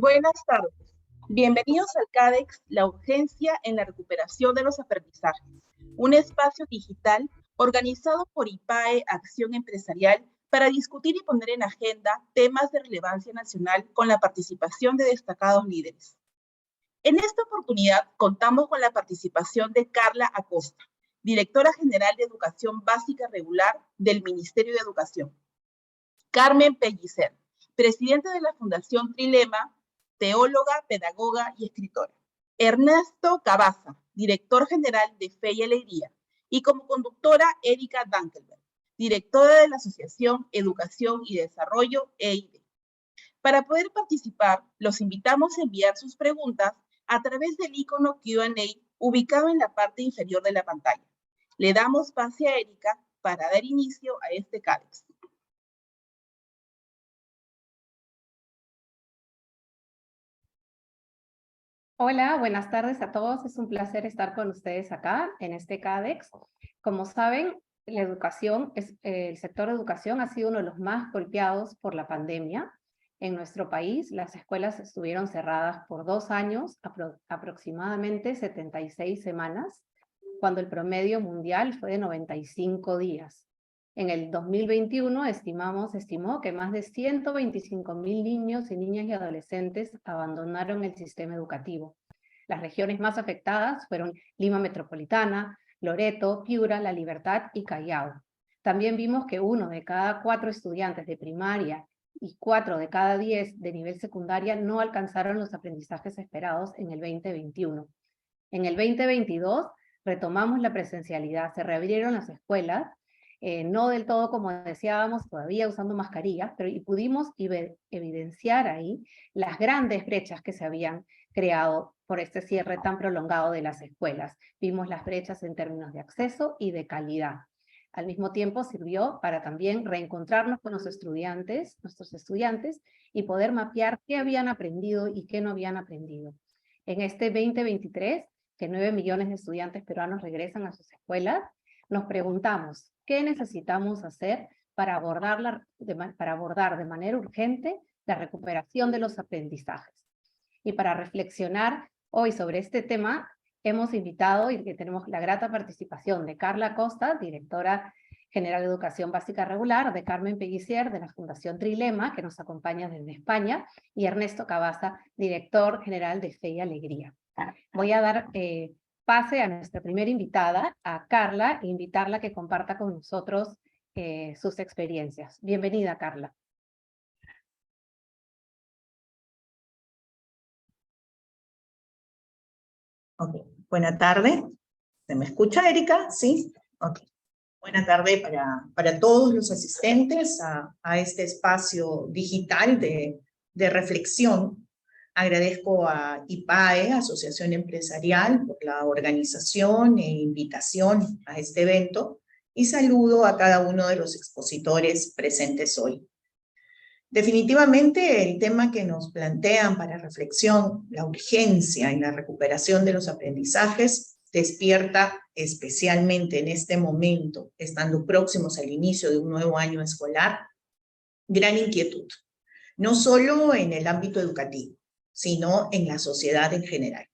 Buenas tardes. Bienvenidos al CADEX, la urgencia en la recuperación de los aprendizajes, un espacio digital organizado por IPAE Acción Empresarial para discutir y poner en agenda temas de relevancia nacional con la participación de destacados líderes. En esta oportunidad contamos con la participación de Carla Acosta, Directora General de Educación Básica Regular del Ministerio de Educación. Carmen Pellicer, Presidenta de la Fundación Trilema, teóloga, pedagoga y escritora. Ernesto Cabaza, Director General de Fe y Alegría. Y como conductora, Erika Dankelberg, Directora de la Asociación Educación y Desarrollo, EID. Para poder participar, los invitamos a enviar sus preguntas a través del icono Q&A ubicado en la parte inferior de la pantalla. Le damos pase a Erika para dar inicio a este CADEX. Hola, buenas tardes a todos. Es un placer estar con ustedes acá en este CADEX. Como saben, la educación, el sector de educación ha sido uno de los más golpeados por la pandemia. En nuestro país, las escuelas estuvieron cerradas por 2 años, aproximadamente 76 semanas, cuando el promedio mundial fue de 95 días. En el 2021 estimó que más de 125.000 niños y niñas y adolescentes abandonaron el sistema educativo. Las regiones más afectadas fueron Lima Metropolitana, Loreto, Piura, La Libertad y Callao. También vimos que 1 de cada 4 estudiantes de primaria y 4 de cada 10 de nivel secundaria no alcanzaron los aprendizajes esperados en el 2021. En el 2022 retomamos la presencialidad, se reabrieron las escuelas, no del todo como deseábamos, todavía usando mascarillas, pero y pudimos evidenciar ahí las grandes brechas que se habían creado por este cierre tan prolongado de las escuelas. Vimos las brechas en términos de acceso y de calidad. Al mismo tiempo sirvió para también reencontrarnos con los estudiantes, nuestros estudiantes, y poder mapear qué habían aprendido y qué no habían aprendido. En este 2023, que 9 millones de estudiantes peruanos regresan a sus escuelas, nos preguntamos, ¿qué necesitamos hacer para abordar de manera urgente la recuperación de los aprendizajes? Y para reflexionar hoy sobre este tema, hemos invitado y que tenemos la grata participación de Carla Acosta, Directora General de Educación Básica Regular, de Carmen Pellicer, de la Fundación Trilema, que nos acompaña desde España, y Ernesto Cabaza, Director General de Fe y Alegría. Voy a dar pase a nuestra primera invitada, a Carla, e invitarla a que comparta con nosotros sus experiencias. Bienvenida, Carla. Ok, buena tarde. ¿Se me escucha, Erika? ¿Sí? Ok. Buena tarde para todos los asistentes a este espacio digital de reflexión. Agradezco a IPAE, Asociación Empresarial, por la organización e invitación a este evento, y saludo a cada uno de los expositores presentes hoy. Definitivamente el tema que nos plantean para reflexión, la urgencia en la recuperación de los aprendizajes, despierta especialmente en este momento, estando próximos al inicio de un nuevo año escolar, gran inquietud, no solo en el ámbito educativo, sino en la sociedad en general.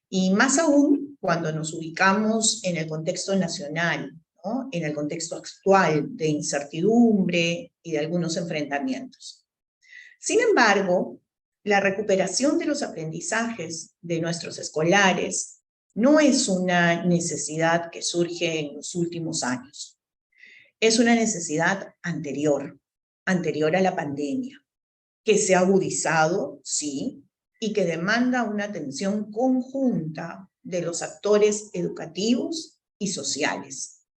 Y más aún cuando nos ubicamos en el contexto nacional, ¿no? En el contexto actual de incertidumbre y de algunos enfrentamientos. Sin embargo, la recuperación de los aprendizajes de nuestros escolares no es una necesidad que surge en los últimos años. Es una necesidad anterior a la pandemia, que se ha agudizado, sí, y que demanda una atención conjunta de los actores educativos y sociales.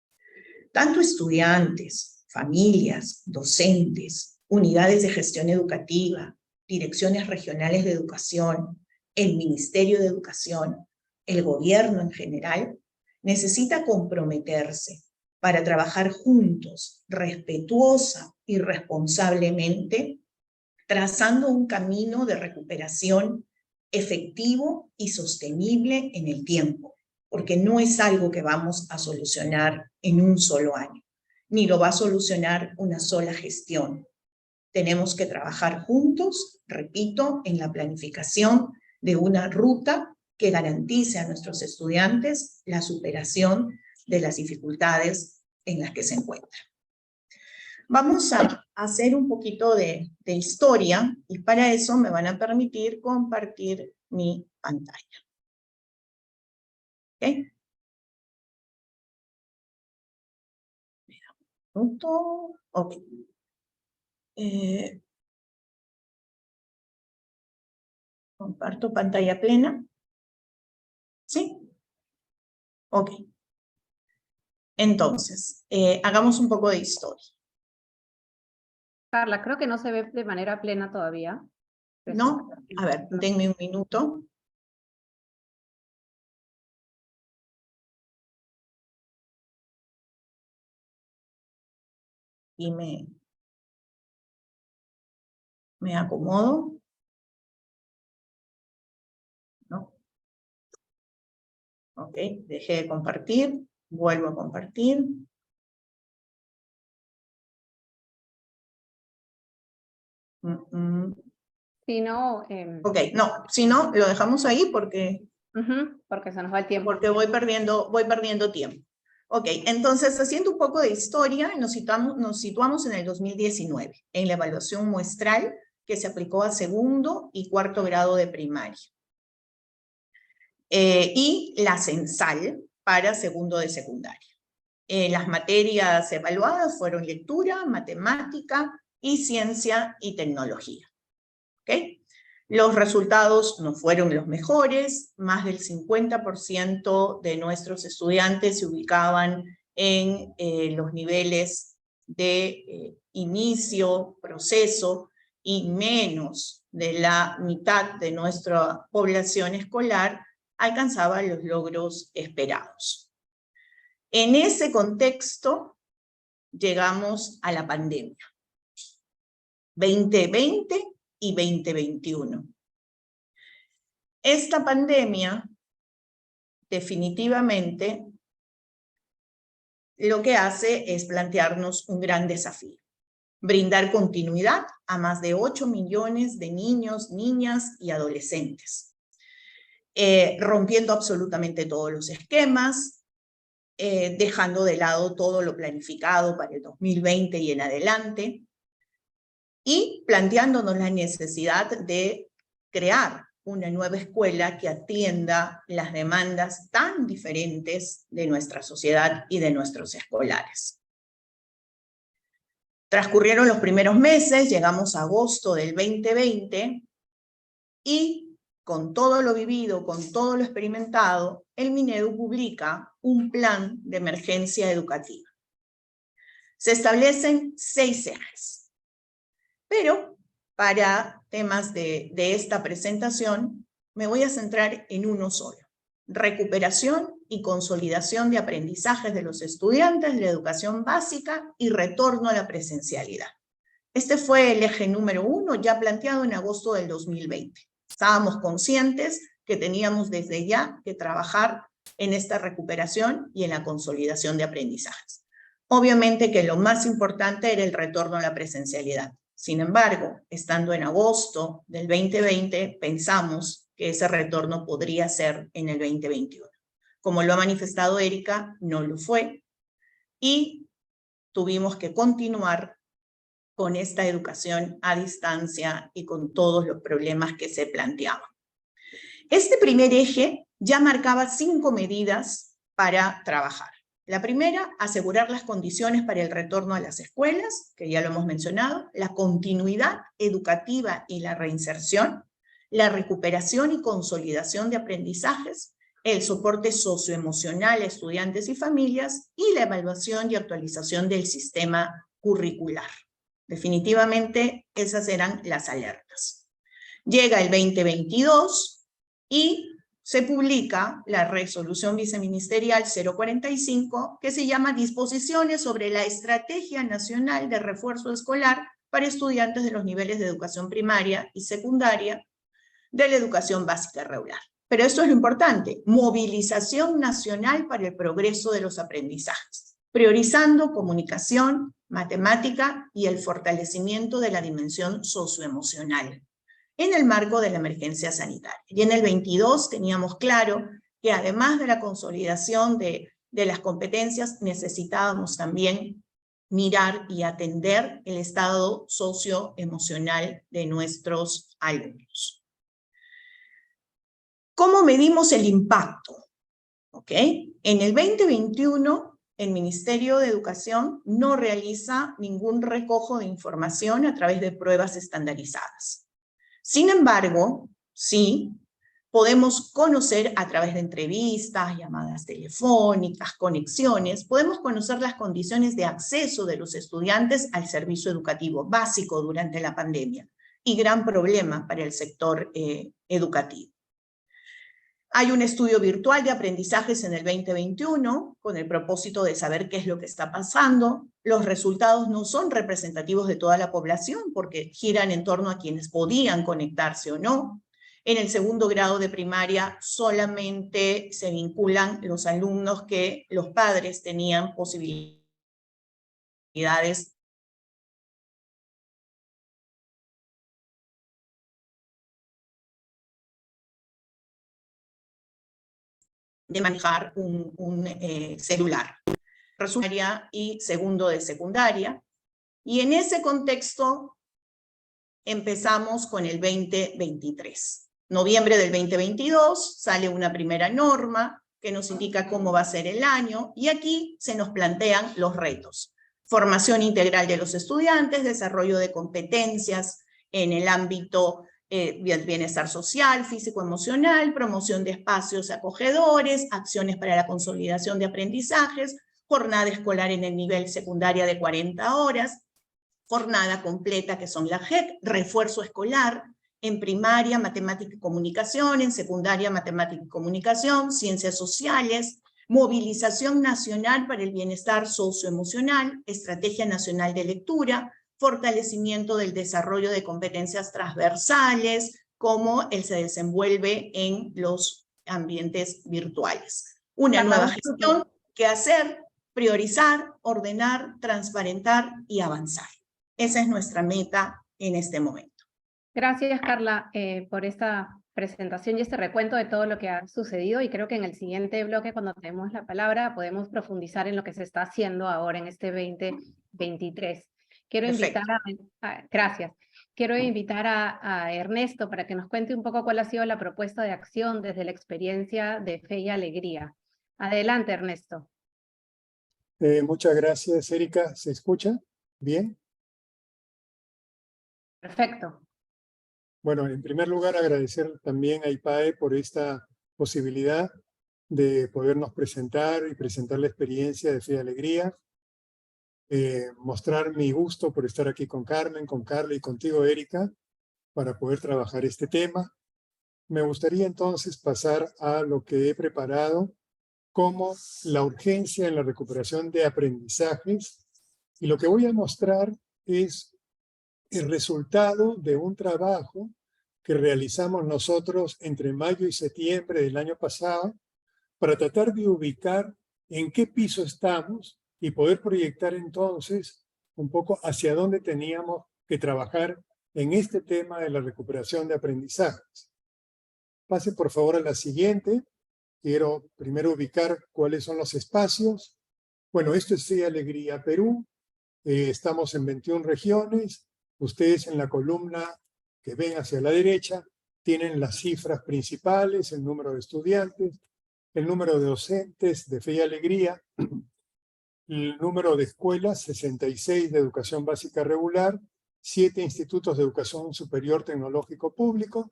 Tanto estudiantes, familias, docentes, unidades de gestión educativa, direcciones regionales de educación, el Ministerio de Educación, el gobierno en general, necesita comprometerse para trabajar juntos, respetuosa y responsablemente, trazando un camino de recuperación efectivo y sostenible en el tiempo, porque no es algo que vamos a solucionar en un solo año, ni lo va a solucionar una sola gestión. tenemos que trabajar juntos, repito, en la planificación de una ruta que garantice a nuestros estudiantes la superación de las dificultades en las que se encuentran. Vamos a hacer un poquito de historia y para eso me van a permitir compartir mi pantalla. ¿Ok? Ok. Comparto pantalla plena. ¿Sí? Ok. Entonces, hagamos un poco de historia. Carla, creo que no se ve de manera plena todavía. ¿No? A ver, denme un minuto. Y me acomodo. ¿No? Ok, dejé de compartir. Vuelvo a compartir. Si no... Ok, no, si no, lo dejamos ahí porque... porque se nos va el tiempo. Porque voy perdiendo tiempo. Ok, entonces, haciendo un poco de historia, nos situamos en el 2019, en la evaluación muestral que se aplicó a segundo y cuarto grado de primaria. Y la censal para segundo de secundaria. Las materias evaluadas fueron lectura, matemática y ciencia y tecnología. ¿Ok? Los resultados no fueron los mejores, más del 50% de nuestros estudiantes se ubicaban en los niveles de inicio, proceso, y menos de la mitad de nuestra población escolar alcanzaba los logros esperados. En ese contexto llegamos a la pandemia. 2020 y 2021. Esta pandemia definitivamente lo que hace es plantearnos un gran desafío. Brindar continuidad a más de 8 millones de niños, niñas y adolescentes. Rompiendo absolutamente todos los esquemas, dejando de lado todo lo planificado para el 2020 y en adelante, y planteándonos la necesidad de crear una nueva escuela que atienda las demandas tan diferentes de nuestra sociedad y de nuestros escolares. Transcurrieron los primeros meses, llegamos a agosto del 2020, y con todo lo vivido, con todo lo experimentado, el Minedu publica un plan de emergencia educativa. Se establecen 6 ejes. Pero para temas de esta presentación me voy a centrar en uno solo: recuperación y consolidación de aprendizajes de los estudiantes de la educación básica y retorno a la presencialidad. Este fue el eje número 1, ya planteado en agosto del 2020. Estábamos conscientes que teníamos desde ya que trabajar en esta recuperación y en la consolidación de aprendizajes. Obviamente que lo más importante era el retorno a la presencialidad. Sin embargo, estando en agosto del 2020, pensamos que ese retorno podría ser en el 2021. Como lo ha manifestado Erika, no lo fue, y tuvimos que continuar con esta educación a distancia y con todos los problemas que se planteaban. Este primer eje ya marcaba 5 medidas para trabajar. La primera, asegurar las condiciones para el retorno a las escuelas, que ya lo hemos mencionado, la continuidad educativa y la reinserción, la recuperación y consolidación de aprendizajes, el soporte socioemocional a estudiantes y familias, y la evaluación y actualización del sistema curricular. Definitivamente, esas eran las alertas. Llega el 2022 y se publica la resolución viceministerial 045, que se llama Disposiciones sobre la Estrategia Nacional de Refuerzo Escolar para estudiantes de los niveles de educación primaria y secundaria de la educación básica regular. Pero esto es lo importante: movilización nacional para el progreso de los aprendizajes, priorizando comunicación, matemática y el fortalecimiento de la dimensión socioemocional en el marco de la emergencia sanitaria. Y en el 22 teníamos claro que además de la consolidación de las competencias, necesitábamos también mirar y atender el estado socioemocional de nuestros alumnos. ¿Cómo medimos el impacto? ¿Ok? En el 2021, el Ministerio de Educación no realiza ningún recojo de información a través de pruebas estandarizadas. Sin embargo, sí, podemos conocer a través de entrevistas, llamadas telefónicas, conexiones, podemos conocer las condiciones de acceso de los estudiantes al servicio educativo básico durante la pandemia y gran problema para el sector educativo. Hay un estudio virtual de aprendizajes en el 2021 con el propósito de saber qué es lo que está pasando. Los resultados no son representativos de toda la población porque giran en torno a quienes podían conectarse o no. En el segundo grado de primaria solamente se vinculan los alumnos que los padres tenían posibilidades de manejar un celular. Y segundo de secundaria. Y en ese contexto empezamos con el 2023. Noviembre del 2022 sale una primera norma que nos indica cómo va a ser el año y aquí se nos plantean los retos. Formación integral de los estudiantes, desarrollo de competencias en el ámbito del bienestar social, físico-emocional, promoción de espacios acogedores, acciones para la consolidación de aprendizajes, jornada escolar en el nivel secundaria de 40 horas, jornada completa que son la JEC, refuerzo escolar, en primaria matemática y comunicación, en secundaria matemática y comunicación, ciencias sociales, movilización nacional para el bienestar socioemocional, estrategia nacional de lectura, fortalecimiento del desarrollo de competencias transversales, cómo él se desenvuelve en los ambientes virtuales. Una nueva gestión que hacer, priorizar, ordenar, transparentar y avanzar. Esa es nuestra meta en este momento. Gracias, Carla, por esta presentación y este recuento de todo lo que ha sucedido, y creo que en el siguiente bloque, cuando tenemos la palabra, podemos profundizar en lo que se está haciendo ahora en este 2023. Quiero invitar gracias. Quiero invitar a Ernesto para que nos cuente un poco cuál ha sido la propuesta de acción desde la experiencia de Fe y Alegría. Adelante, Ernesto. Muchas gracias, Erika. ¿Se escucha bien? Perfecto. Bueno, en primer lugar, agradecer también a IPAE por esta posibilidad de podernos presentar y presentar la experiencia de Fe y Alegría. Mostrar mi gusto por estar aquí con Carmen, con Carla y contigo, Erika, para poder trabajar este tema. Me gustaría entonces pasar a lo que he preparado como la urgencia en la recuperación de aprendizajes, y lo que voy a mostrar es el resultado de un trabajo que realizamos nosotros entre mayo y septiembre del año pasado para tratar de ubicar en qué piso estamos y poder proyectar entonces un poco hacia dónde teníamos que trabajar en este tema de la recuperación de aprendizajes. Pase por favor a la siguiente. Quiero primero ubicar cuáles son los espacios. Bueno, esto es Fe y Alegría Perú. Estamos en 21 regiones. Ustedes en la columna que ven hacia la derecha tienen las cifras principales, el número de estudiantes, el número de docentes de Fe y Alegría, el número de escuelas, 66 de educación básica regular, 7 institutos de educación superior tecnológico público.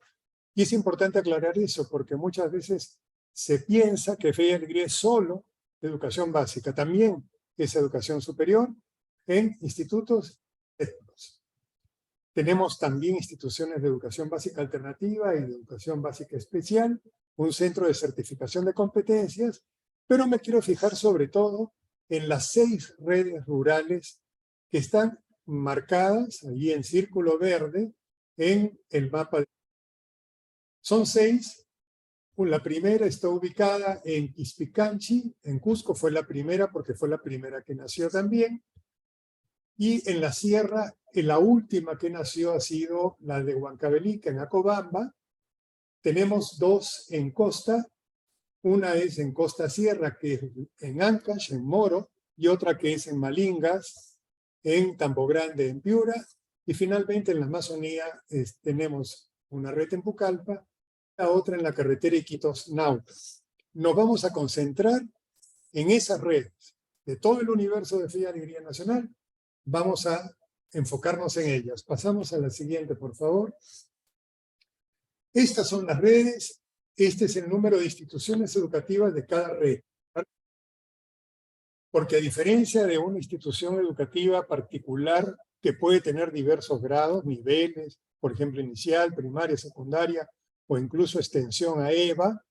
Y es importante aclarar eso porque muchas veces se piensa que Fe y Alegría es solo educación básica, también es educación superior en institutos técnicos. Tenemos también instituciones de educación básica alternativa y de educación básica especial, un centro de certificación de competencias, pero me quiero fijar sobre todo en las 6 redes rurales que están marcadas allí en círculo verde en el mapa. Son 6. La primera está ubicada en Ispicanchi, en Cusco, fue la primera porque fue la primera que nació también. Y en la sierra, la última que nació ha sido la de Huancavelica, en Acobamba. Tenemos dos en costa. Una es en Costa Sierra, que es en Ancash, en Moro, y otra que es en Malingas, en Tambo Grande, en Piura. Y finalmente en la Amazonía tenemos una red en Pucallpa, la otra en la carretera Iquitos-Nauta. Nos vamos a concentrar en esas redes de todo el universo de Fe y Alegría Nacional. Vamos a enfocarnos en ellas. Pasamos a la siguiente, por favor. Estas son las redes. Este es el número de instituciones educativas de cada red. Porque a diferencia de una institución educativa particular que puede tener diversos grados, niveles, por ejemplo, inicial, primaria, secundaria, o incluso extensión a EVA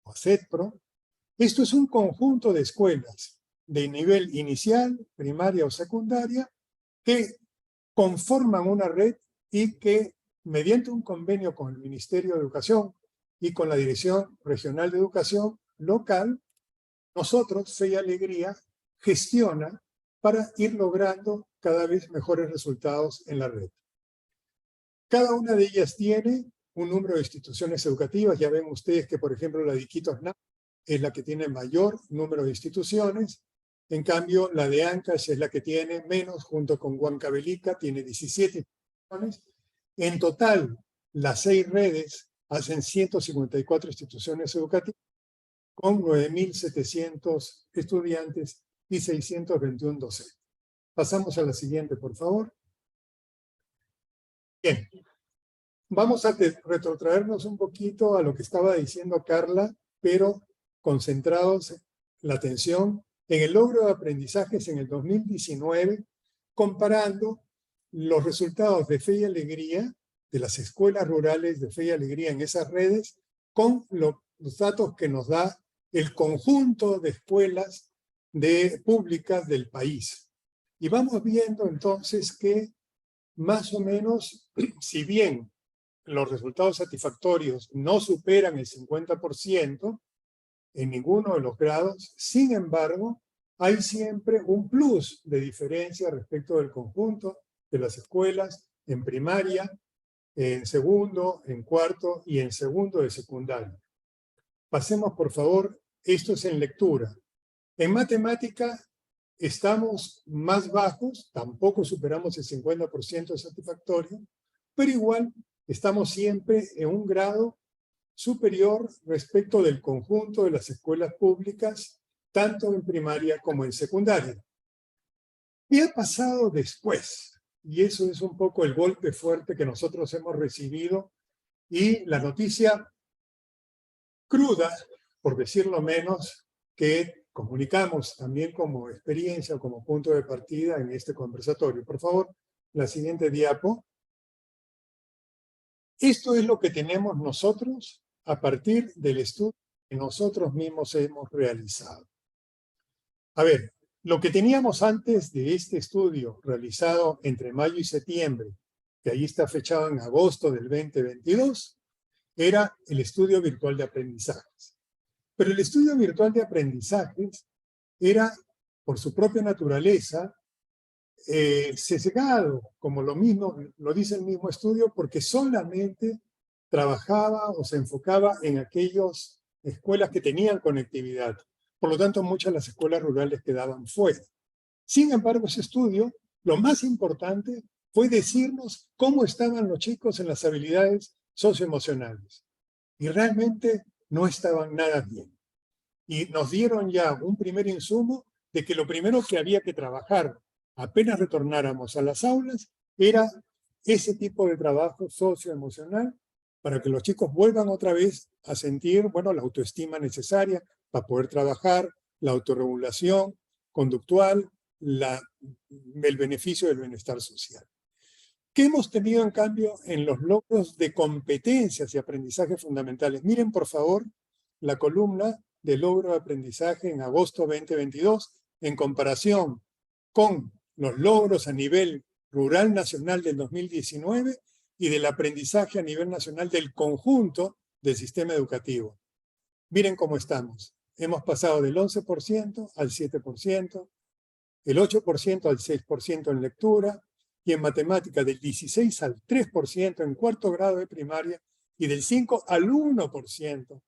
o a CETPRO, esto es un conjunto de escuelas de nivel inicial, primaria o secundaria que conforman una red y que, mediante un convenio con el Ministerio de Educación y con la Dirección Regional de Educación local, nosotros, Fe y Alegría, gestiona para ir logrando cada vez mejores resultados en la red. Cada una de ellas tiene un número de instituciones educativas. Ya ven ustedes que, por ejemplo, la de Iquitos-Nauta es la que tiene mayor número de instituciones. En cambio, la de Ancash es la que tiene menos, junto con Huancavelica, tiene 17 instituciones. En total, las 6 redes hacen 154 instituciones educativas, con 9.700 estudiantes y 621 docentes. Pasamos a la siguiente, por favor. Bien. Vamos a retrotraernos un poquito a lo que estaba diciendo Carla, pero concentrados la atención en el logro de aprendizajes en el 2019, comparando los resultados de Fe y Alegría, de las escuelas rurales de Fe y Alegría en esas redes, con los datos que nos da el conjunto de escuelas públicas del país. Y vamos viendo entonces que más o menos, si bien los resultados satisfactorios no superan el 50% en ninguno de los grados, sin embargo, hay siempre un plus de diferencia respecto del conjunto de las escuelas en primaria, en segundo, en cuarto y en segundo de secundaria. Pasemos, por favor, esto es en lectura. En matemática estamos más bajos, tampoco superamos el 50% satisfactorio, pero igual estamos siempre en un grado superior respecto del conjunto de las escuelas públicas, tanto en primaria como en secundaria. ¿Qué ha pasado después? Y eso es un poco el golpe fuerte que nosotros hemos recibido y la noticia cruda, por decirlo menos, que comunicamos también como experiencia o como punto de partida en este conversatorio. Por favor, la siguiente diapo. Esto es lo que tenemos nosotros a partir del estudio que nosotros mismos hemos realizado. A ver, lo que teníamos antes de este estudio realizado entre mayo y septiembre, que ahí está fechado en agosto del 2022, era el estudio virtual de aprendizajes. Pero el estudio virtual de aprendizajes era, por su propia naturaleza, sesgado, como lo dice el mismo estudio, porque solamente trabajaba o se enfocaba en aquellas escuelas que tenían conectividad. Por lo tanto, muchas de las escuelas rurales quedaban fuera. Sin embargo, ese estudio, lo más importante fue decirnos cómo estaban los chicos en las habilidades socioemocionales. Y realmente no estaban nada bien. Y nos dieron ya un primer insumo de que lo primero que había que trabajar apenas retornáramos a las aulas era ese tipo de trabajo socioemocional para que los chicos vuelvan otra vez a sentir, bueno, la autoestima necesaria para poder trabajar, la autorregulación conductual, el beneficio del bienestar social. ¿Qué hemos tenido, en cambio, en los logros de competencias y aprendizajes fundamentales? Miren, por favor, la columna de logro de aprendizaje en agosto 2022 en comparación con los logros a nivel rural nacional del 2019 y del aprendizaje a nivel nacional del conjunto del sistema educativo. Miren cómo estamos. Hemos pasado del 11% al 7%, el 8% al 6% en lectura, y en matemática del 16 al 3% en cuarto grado de primaria y del 5 al 1%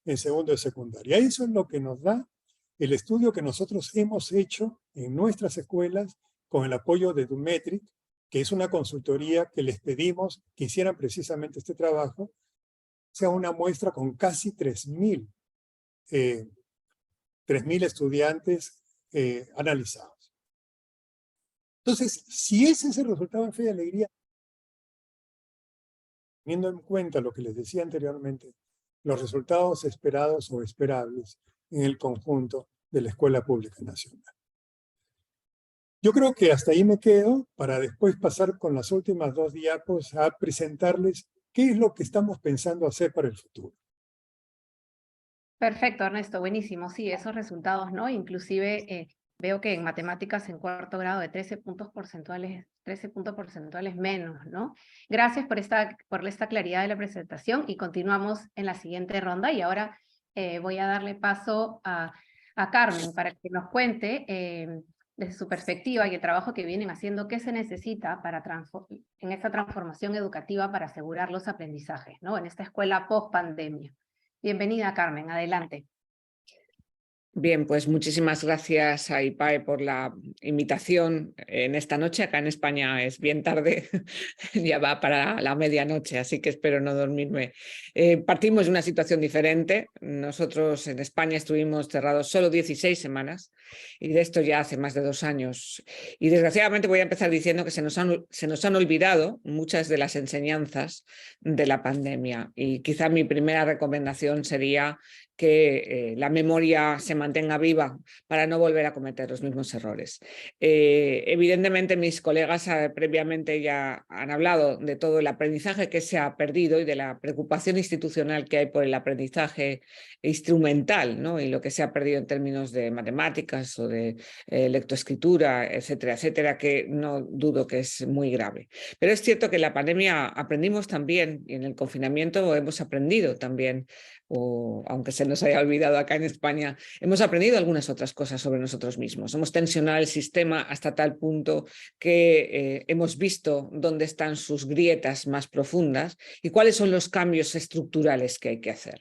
en segundo de secundaria. Eso es lo que nos da el estudio que nosotros hemos hecho en nuestras escuelas con el apoyo de Dumetric, que es una consultoría que les pedimos que hicieran precisamente este trabajo, sea una muestra con casi 3.000 estudiantes analizados. Entonces, si ese es el resultado en Fe y Alegría, teniendo en cuenta lo que les decía anteriormente, los resultados esperados o esperables en el conjunto de la Escuela Pública Nacional. Yo creo que hasta ahí me quedo para después pasar con las últimas 2 diapos a presentarles qué es lo que estamos pensando hacer para el futuro. Perfecto, Ernesto, buenísimo. Sí, esos resultados, ¿no? Inclusive veo que en matemáticas en cuarto grado de 13 puntos porcentuales menos, ¿no? Gracias por esta claridad de la presentación y continuamos en la siguiente ronda. Y ahora voy a darle paso a Carmen para que nos cuente desde su perspectiva y el trabajo que vienen haciendo, qué se necesita en esta transformación educativa para asegurar los aprendizajes, ¿no? En esta escuela post-pandemia. Bienvenida, Carmen, adelante. Bien, pues muchísimas gracias a IPAE por la invitación en esta noche. Acá en España es bien tarde, ya va para la medianoche, así que espero no dormirme. Partimos de una situación diferente. Nosotros en España estuvimos cerrados solo 16 semanas y de esto ya hace más de 2 años. Y desgraciadamente voy a empezar diciendo que se nos han olvidado muchas de las enseñanzas de la pandemia. Y quizá mi primera recomendación sería que la memoria se mantenga viva para no volver a cometer los mismos errores. Evidentemente mis colegas previamente ya han hablado de todo el aprendizaje que se ha perdido y de la preocupación institucional que hay por el aprendizaje instrumental, ¿no? Y lo que se ha perdido en términos de matemáticas o de lectoescritura, etcétera, etcétera, que no dudo que es muy grave. Pero es cierto que en la pandemia aprendimos también, y en el confinamiento hemos aprendido también, o aunque se nos haya olvidado acá en España, hemos aprendido algunas otras cosas sobre nosotros mismos. Hemos tensionado el sistema hasta tal punto que hemos visto dónde están sus grietas más profundas y cuáles son los cambios estructurales que hay que hacer.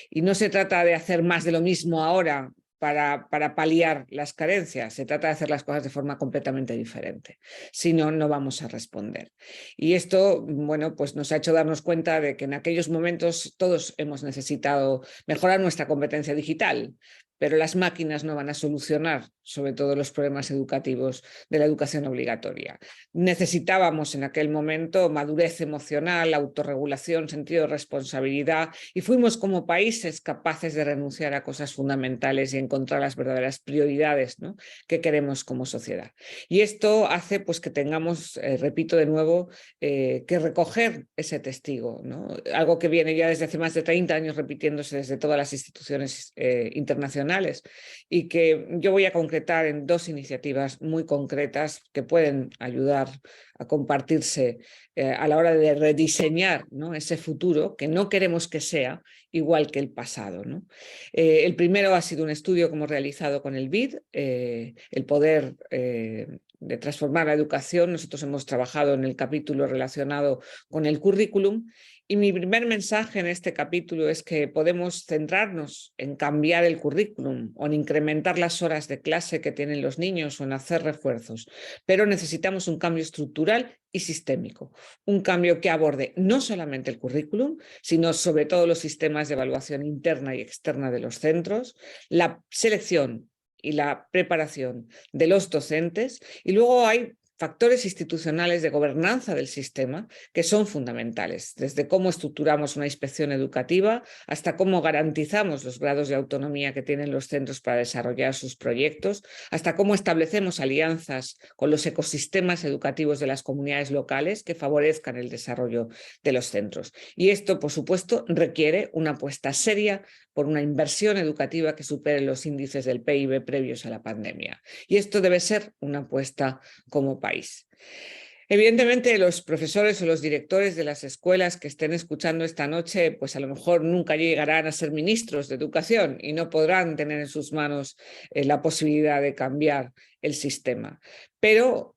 Y no se trata de hacer más de lo mismo ahora para paliar las carencias, se trata de hacer las cosas de forma completamente diferente. Si no, no vamos a responder. Y esto, bueno, pues nos ha hecho darnos cuenta de que en aquellos momentos todos hemos necesitado mejorar nuestra competencia digital, pero las máquinas no van a solucionar sobre todo los problemas educativos de la educación obligatoria. Necesitábamos en aquel momento madurez emocional, autorregulación, sentido de responsabilidad, y fuimos como países capaces de renunciar a cosas fundamentales y encontrar las verdaderas prioridades, ¿no?, que queremos como sociedad. Y esto hace pues que tengamos, repito de nuevo, que recoger ese testigo, ¿no? Algo que viene ya desde hace más de 30 años repitiéndose desde todas las instituciones internacionales, y que yo voy a concretar en 2 iniciativas muy concretas que pueden ayudar a compartirse a la hora de rediseñar, ¿no?, ese futuro que no queremos que sea igual que el pasado, ¿no? El primero ha sido un estudio que hemos realizado con el BID, el poder de transformar la educación. Nosotros hemos trabajado en el capítulo relacionado con el currículum, y mi primer mensaje en este capítulo es que podemos centrarnos en cambiar el currículum o en incrementar las horas de clase que tienen los niños o en hacer refuerzos, pero necesitamos un cambio estructural y sistémico, un cambio que aborde no solamente el currículum, sino sobre todo los sistemas de evaluación interna y externa de los centros, la selección y la preparación de los docentes, y luego hay factores institucionales de gobernanza del sistema que son fundamentales, desde cómo estructuramos una inspección educativa hasta cómo garantizamos los grados de autonomía que tienen los centros para desarrollar sus proyectos, hasta cómo establecemos alianzas con los ecosistemas educativos de las comunidades locales que favorezcan el desarrollo de los centros. Y esto, por supuesto, requiere una apuesta seria por una inversión educativa que supere los índices del PIB previos a la pandemia. Y esto debe ser una apuesta como país. Evidentemente, los profesores o los directores de las escuelas que estén escuchando esta noche, pues a lo mejor nunca llegarán a ser ministros de educación y no podrán tener en sus manos la posibilidad de cambiar el sistema. Pero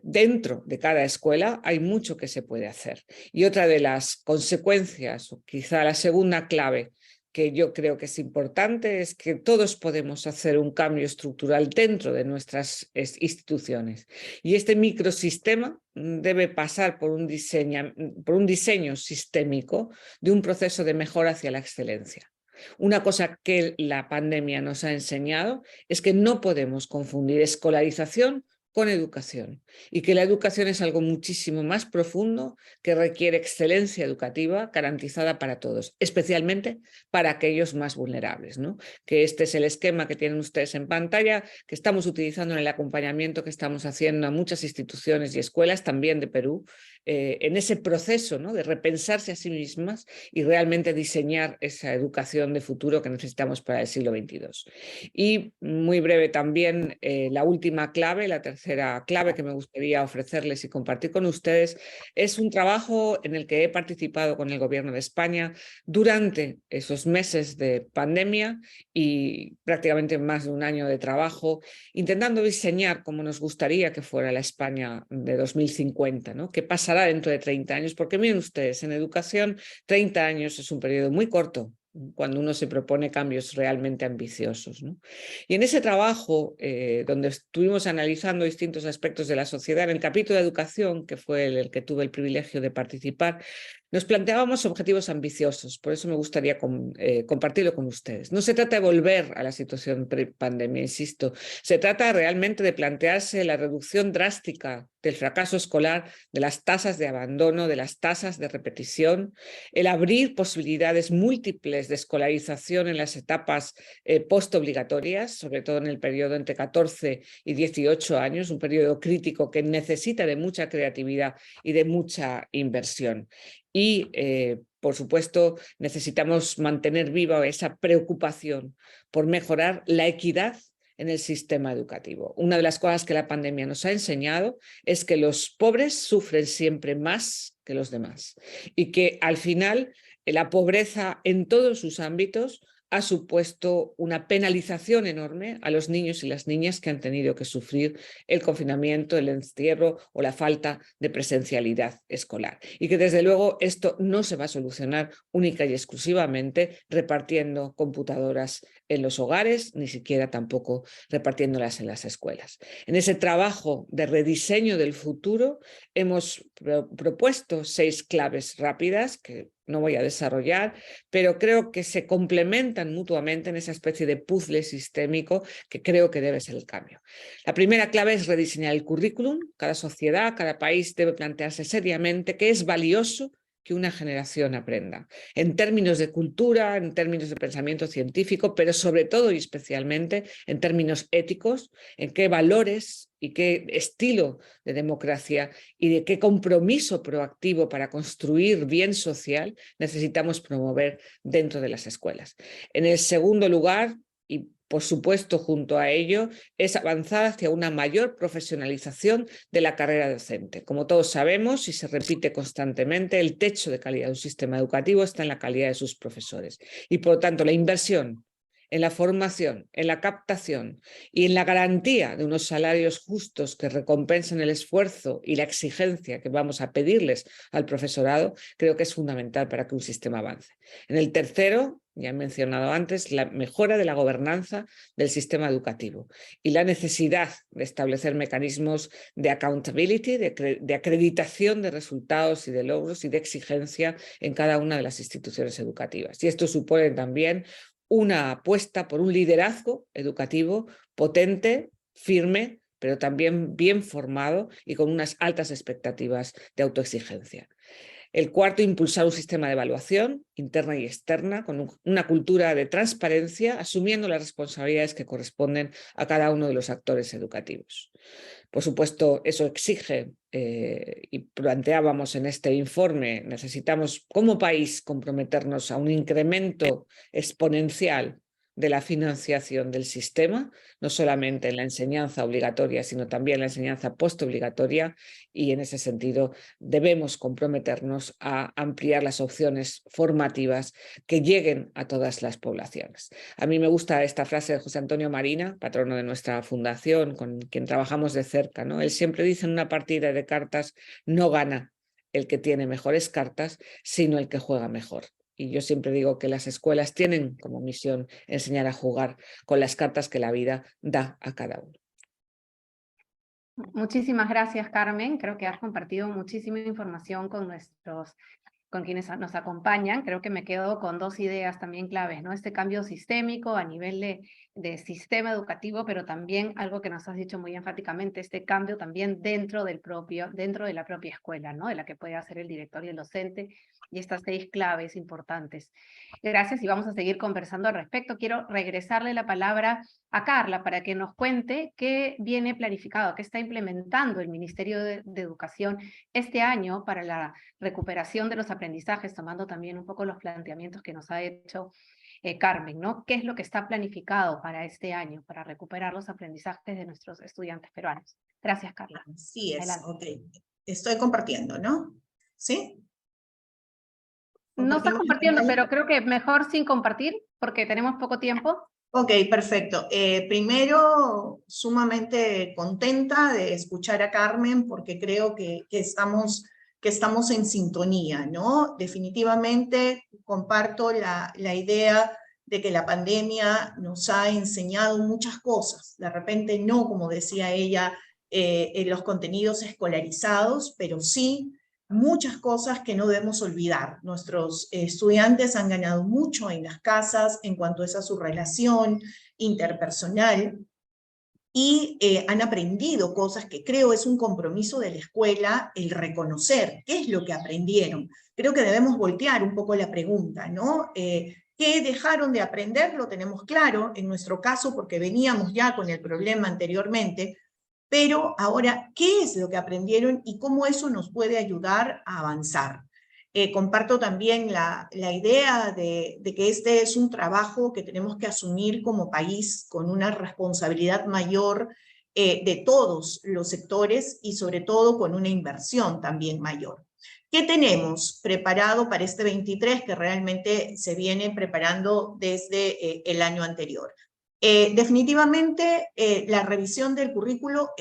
dentro de cada escuela hay mucho que se puede hacer. Y otra de las consecuencias, o quizá la segunda clave, que yo creo que es importante, es que todos podemos hacer un cambio estructural dentro de nuestras instituciones. Y este microsistema debe pasar por un diseño sistémico de un proceso de mejora hacia la excelencia. Una cosa que la pandemia nos ha enseñado es que no podemos confundir escolarización con educación, y que la educación es algo muchísimo más profundo que requiere excelencia educativa garantizada para todos, especialmente para aquellos más vulnerables, ¿no? Que este es el esquema que tienen ustedes en pantalla, que estamos utilizando en el acompañamiento que estamos haciendo a muchas instituciones y escuelas, también de Perú, en ese proceso, ¿no?, de repensarse a sí mismas y realmente diseñar esa educación de futuro que necesitamos para el siglo XXII. Y muy breve también, la última clave, la tercera clave que me gustaría ofrecerles y compartir con ustedes, es un trabajo en el que he participado con el Gobierno de España durante esos meses de pandemia y prácticamente más de un año de trabajo, intentando diseñar cómo nos gustaría que fuera la España de 2050, ¿no? ¿Qué pasará dentro de 30 años? Porque miren ustedes, en educación 30 años es un periodo muy corto cuando uno se propone cambios realmente ambiciosos, ¿no? Y en ese trabajo, donde estuvimos analizando distintos aspectos de la sociedad, en el capítulo de educación, que fue el que tuve el privilegio de participar, nos planteábamos objetivos ambiciosos, por eso me gustaría compartirlo con ustedes. No se trata de volver a la situación pre-pandemia, insisto, se trata realmente de plantearse la reducción drástica del fracaso escolar, de las tasas de abandono, de las tasas de repetición, el abrir posibilidades múltiples de escolarización en las etapas postobligatorias, sobre todo en el periodo entre 14 y 18 años, un periodo crítico que necesita de mucha creatividad y de mucha inversión. Y, por supuesto, necesitamos mantener viva esa preocupación por mejorar la equidad en el sistema educativo. Una de las cosas que la pandemia nos ha enseñado es que los pobres sufren siempre más que los demás y que al final la pobreza en todos sus ámbitos ha supuesto una penalización enorme a los niños y las niñas que han tenido que sufrir el confinamiento, el encierro o la falta de presencialidad escolar. Y que desde luego esto no se va a solucionar única y exclusivamente repartiendo computadoras en los hogares, ni siquiera tampoco repartiéndolas en las escuelas. En ese trabajo de rediseño del futuro hemos propuesto 6 claves rápidas que no voy a desarrollar, pero creo que se complementan mutuamente en esa especie de puzzle sistémico que creo que debe ser el cambio. La primera clave es rediseñar el currículum. Cada sociedad, cada país debe plantearse seriamente qué es valioso que una generación aprenda, en términos de cultura, en términos de pensamiento científico, pero sobre todo y especialmente en términos éticos, en qué valores y qué estilo de democracia y de qué compromiso proactivo para construir bien social necesitamos promover dentro de las escuelas. En el segundo lugar, y por supuesto, junto a ello, es avanzar hacia una mayor profesionalización de la carrera docente. Como todos sabemos y se repite constantemente, el techo de calidad de un sistema educativo está en la calidad de sus profesores. Y por lo tanto, la inversión en la formación, en la captación y en la garantía de unos salarios justos que recompensen el esfuerzo y la exigencia que vamos a pedirles al profesorado, creo que es fundamental para que un sistema avance. En el tercero, ya he mencionado antes, la mejora de la gobernanza del sistema educativo y la necesidad de establecer mecanismos de accountability, de acreditación de resultados y de logros y de exigencia en cada una de las instituciones educativas. Y esto supone también una apuesta por un liderazgo educativo potente, firme, pero también bien formado y con unas altas expectativas de autoexigencia. El cuarto, impulsar un sistema de evaluación interna y externa con una cultura de transparencia, asumiendo las responsabilidades que corresponden a cada uno de los actores educativos. Por supuesto, eso exige, y planteábamos en este informe, necesitamos como país comprometernos a un incremento exponencial de la financiación del sistema, no solamente en la enseñanza obligatoria, sino también en la enseñanza postobligatoria, y en ese sentido debemos comprometernos a ampliar las opciones formativas que lleguen a todas las poblaciones. A mí me gusta esta frase de José Antonio Marina, patrono de nuestra fundación, con quien trabajamos de cerca, ¿no? Él siempre dice: en una partida de cartas no gana el que tiene mejores cartas, sino el que juega mejor. Y yo siempre digo que las escuelas tienen como misión enseñar a jugar con las cartas que la vida da a cada uno. Muchísimas gracias, Carmen. Creo que has compartido muchísima información con quienes nos acompañan. Creo que me quedo con dos ideas también claves, ¿no? Este cambio sistémico a nivel de sistema educativo, pero también algo que nos has dicho muy enfáticamente, este cambio también dentro de la propia escuela, ¿no? De la que puede hacer el director y el docente, y estas 6 claves importantes. Gracias, y vamos a seguir conversando al respecto. Quiero regresarle la palabra a Carla para que nos cuente qué viene planificado, qué está implementando el Ministerio de Educación este año para la recuperación de los aprendizajes, tomando también un poco los planteamientos que nos ha hecho Carmen, ¿no? ¿Qué es lo que está planificado para este año, para recuperar los aprendizajes de nuestros estudiantes peruanos? Gracias, Carla. Sí, Adelante. ok. Estoy compartiendo, ¿no? ¿Sí? No está ¿Compartimos compartiendo, pantalla? pero creo que mejor sin compartir, porque tenemos poco tiempo. Ok, perfecto. Primero, sumamente contenta de escuchar a Carmen, porque creo que estamos en sintonía, ¿no? Definitivamente comparto la idea de que la pandemia nos ha enseñado muchas cosas. De repente no, como decía ella, en los contenidos escolarizados, pero sí muchas cosas que no debemos olvidar. Nuestros estudiantes han ganado mucho en las casas en cuanto a su relación interpersonal, y han aprendido cosas que creo es un compromiso de la escuela, el reconocer qué es lo que aprendieron. Creo que debemos voltear un poco la pregunta, ¿no? ¿Qué dejaron de aprender? Lo tenemos claro, en nuestro caso, porque veníamos ya con el problema anteriormente, pero ahora, ¿qué es lo que aprendieron y cómo eso nos puede ayudar a avanzar? Comparto también la idea de que este es un trabajo que tenemos que asumir como país con una responsabilidad mayor de todos los sectores y sobre todo con una inversión también mayor. ¿Qué tenemos preparado para este 23 que realmente se viene preparando desde el año anterior? Definitivamente la revisión del currículo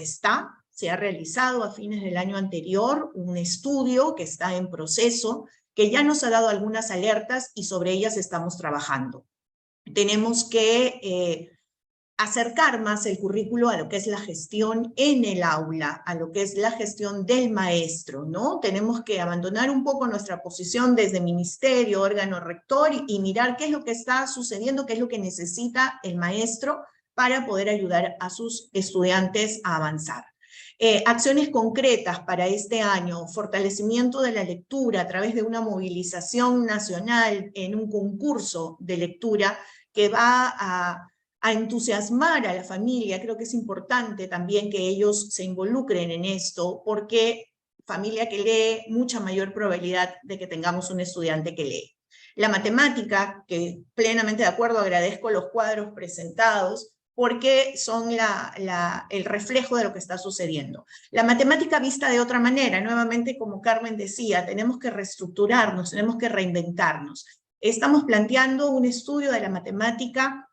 se ha realizado a fines del año anterior un estudio que está en proceso, que ya nos ha dado algunas alertas y sobre ellas estamos trabajando. Tenemos que acercar más el currículo a lo que es la gestión en el aula, a lo que es la gestión del maestro, ¿no? Tenemos que abandonar un poco nuestra posición desde ministerio, órgano rector y mirar qué es lo que está sucediendo, qué es lo que necesita el maestro para poder ayudar a sus estudiantes a avanzar. Acciones concretas para este año: fortalecimiento de la lectura a través de una movilización nacional en un concurso de lectura que va a entusiasmar a la familia. Creo que es importante también que ellos se involucren en esto, porque familia que lee, mucha mayor probabilidad de que tengamos un estudiante que lee. La matemática, que plenamente de acuerdo, agradezco los cuadros presentados, porque son el reflejo de lo que está sucediendo. La matemática vista de otra manera, nuevamente, como Carmen decía, tenemos que reestructurarnos, tenemos que reinventarnos. Estamos planteando un estudio de la matemática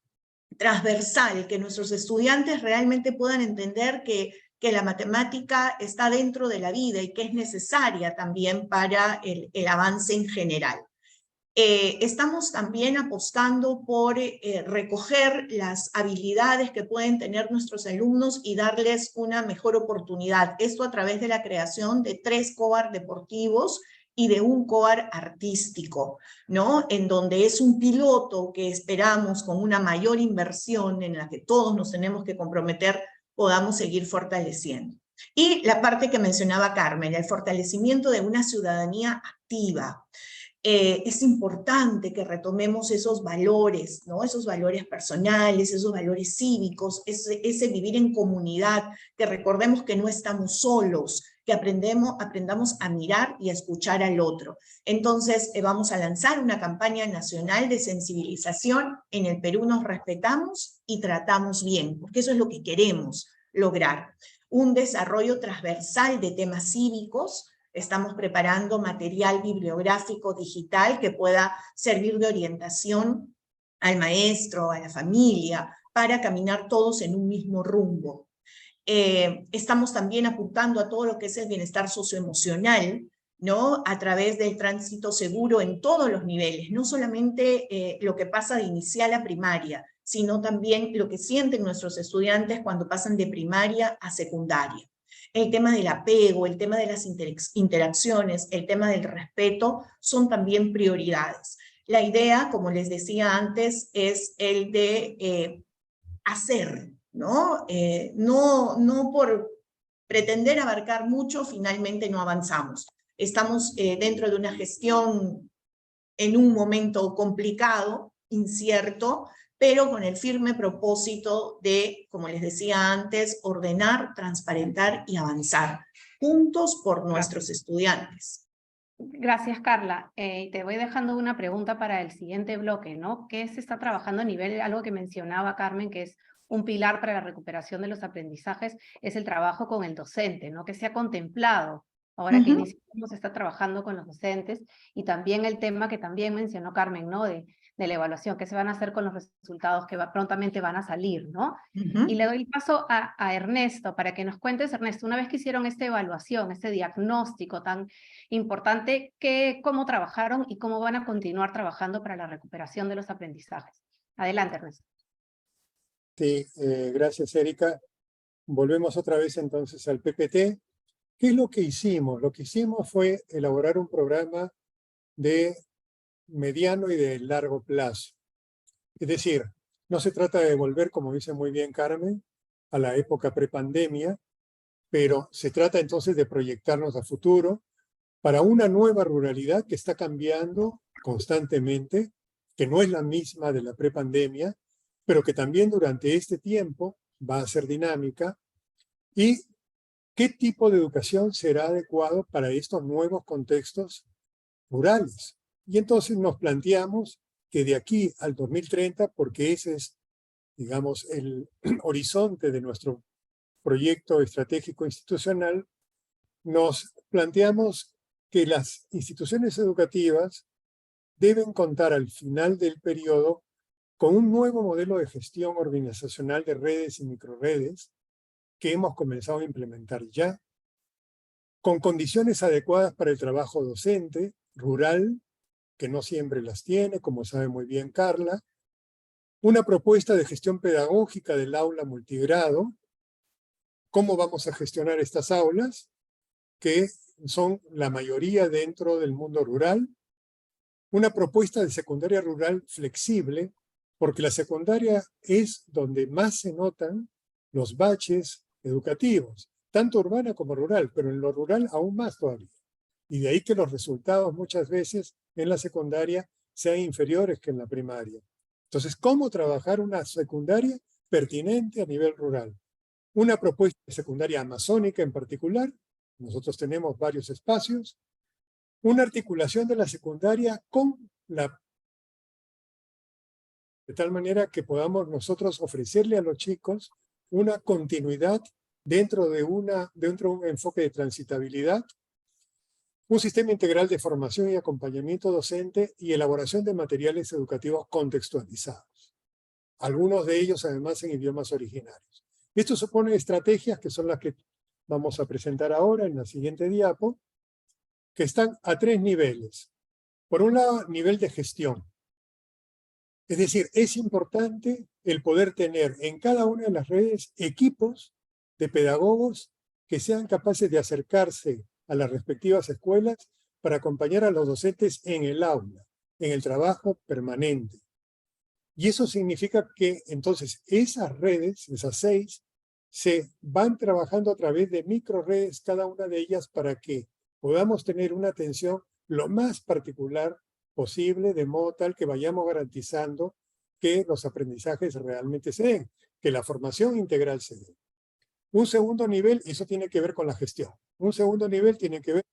transversal, que nuestros estudiantes realmente puedan entender que la matemática está dentro de la vida y que es necesaria también para el avance en general. Estamos también apostando por recoger las habilidades que pueden tener nuestros alumnos y darles una mejor oportunidad. Esto a través de la creación de 3 COAR deportivos y de un COAR artístico, ¿no? En donde es un piloto que esperamos, con una mayor inversión en la que todos nos tenemos que comprometer, podamos seguir fortaleciendo. Y la parte que mencionaba Carmen, el fortalecimiento de una ciudadanía activa. Es importante que retomemos esos valores, ¿no? Esos valores personales, esos valores cívicos, ese vivir en comunidad, que recordemos que no estamos solos, que aprendamos a mirar y a escuchar al otro. Entonces, vamos a lanzar una campaña nacional de sensibilización. En el Perú nos respetamos y tratamos bien, porque eso es lo que queremos lograr. Un desarrollo transversal de temas cívicos. Estamos preparando material bibliográfico digital que pueda servir de orientación al maestro, a la familia, para caminar todos en un mismo rumbo. Estamos también apuntando a todo lo que es el bienestar socioemocional, ¿no? A través del tránsito seguro en todos los niveles, no solamente lo que pasa de inicial a primaria, sino también lo que sienten nuestros estudiantes cuando pasan de primaria a secundaria. El tema del apego, el tema de las interacciones, el tema del respeto son también prioridades. La idea, como les decía antes, es el de hacer, ¿no? No por pretender abarcar mucho, finalmente no avanzamos. Estamos dentro de una gestión en un momento complicado, incierto, pero con el firme propósito de, como les decía antes, ordenar, transparentar y avanzar juntos por nuestros estudiantes. Gracias, Carla. Te voy dejando una pregunta para el siguiente bloque, ¿no? ¿Qué se está trabajando a nivel, algo que mencionaba Carmen, que es un pilar para la recuperación de los aprendizajes, es el trabajo con el docente, ¿no? Que se ha contemplado ahora que iniciamos, se está trabajando con los docentes, y también el tema que también mencionó Carmen, ¿no? De la evaluación, qué se van a hacer con los resultados que prontamente van a salir, ¿no? Y le doy el paso a Ernesto, para que nos cuentes, Ernesto, una vez que hicieron esta evaluación, este diagnóstico tan importante, cómo trabajaron y cómo van a continuar trabajando para la recuperación de los aprendizajes. Adelante, Ernesto. Sí, gracias, Erika. Volvemos otra vez entonces al PPT. ¿Qué es lo que hicimos? Lo que hicimos fue elaborar un programa de mediano y de largo plazo. Es decir, no se trata de volver, como dice muy bien Carmen, a la época prepandemia, pero se trata entonces de proyectarnos a futuro para una nueva ruralidad que está cambiando constantemente, que no es la misma de la prepandemia, pero que también durante este tiempo va a ser dinámica. ¿Y qué tipo de educación será adecuado para estos nuevos contextos rurales? Y entonces nos planteamos que de aquí al 2030, porque ese es, digamos, el horizonte de nuestro proyecto estratégico institucional, nos planteamos que las instituciones educativas deben contar al final del periodo con un nuevo modelo de gestión organizacional de redes y microredes que hemos comenzado a implementar ya, con condiciones adecuadas para el trabajo docente, rural, que no siempre las tiene, como sabe muy bien Carla, una propuesta de gestión pedagógica del aula multigrado, cómo vamos a gestionar estas aulas, que son la mayoría dentro del mundo rural, una propuesta de secundaria rural flexible, porque la secundaria es donde más se notan los baches educativos, tanto urbana como rural, pero en lo rural aún más todavía. Y de ahí que los resultados muchas veces en la secundaria sean inferiores que en la primaria. Entonces, ¿cómo trabajar una secundaria pertinente a nivel rural? Una propuesta de secundaria amazónica en particular, nosotros tenemos varios espacios, una articulación de la secundaria con la... de tal manera que podamos nosotros ofrecerle a los chicos una continuidad dentro de un enfoque de transitabilidad, un sistema integral de formación y acompañamiento docente y elaboración de materiales educativos contextualizados. Algunos de ellos además en idiomas originarios. Esto supone estrategias que son las que vamos a presentar ahora en la siguiente diapo, que están a 3 niveles. Por un lado, nivel de gestión. Es decir, es importante el poder tener en cada una de las redes equipos de pedagogos que sean capaces de acercarse a las respectivas escuelas para acompañar a los docentes en el aula, en el trabajo permanente. Y eso significa que entonces esas redes, esas 6, se van trabajando a través de microredes, cada una de ellas, para que podamos tener una atención lo más particular posible, de modo tal que vayamos garantizando que los aprendizajes realmente se den, que la formación integral se dé. Un segundo nivel, y eso tiene que ver con la gestión. Un segundo nivel tiene que ver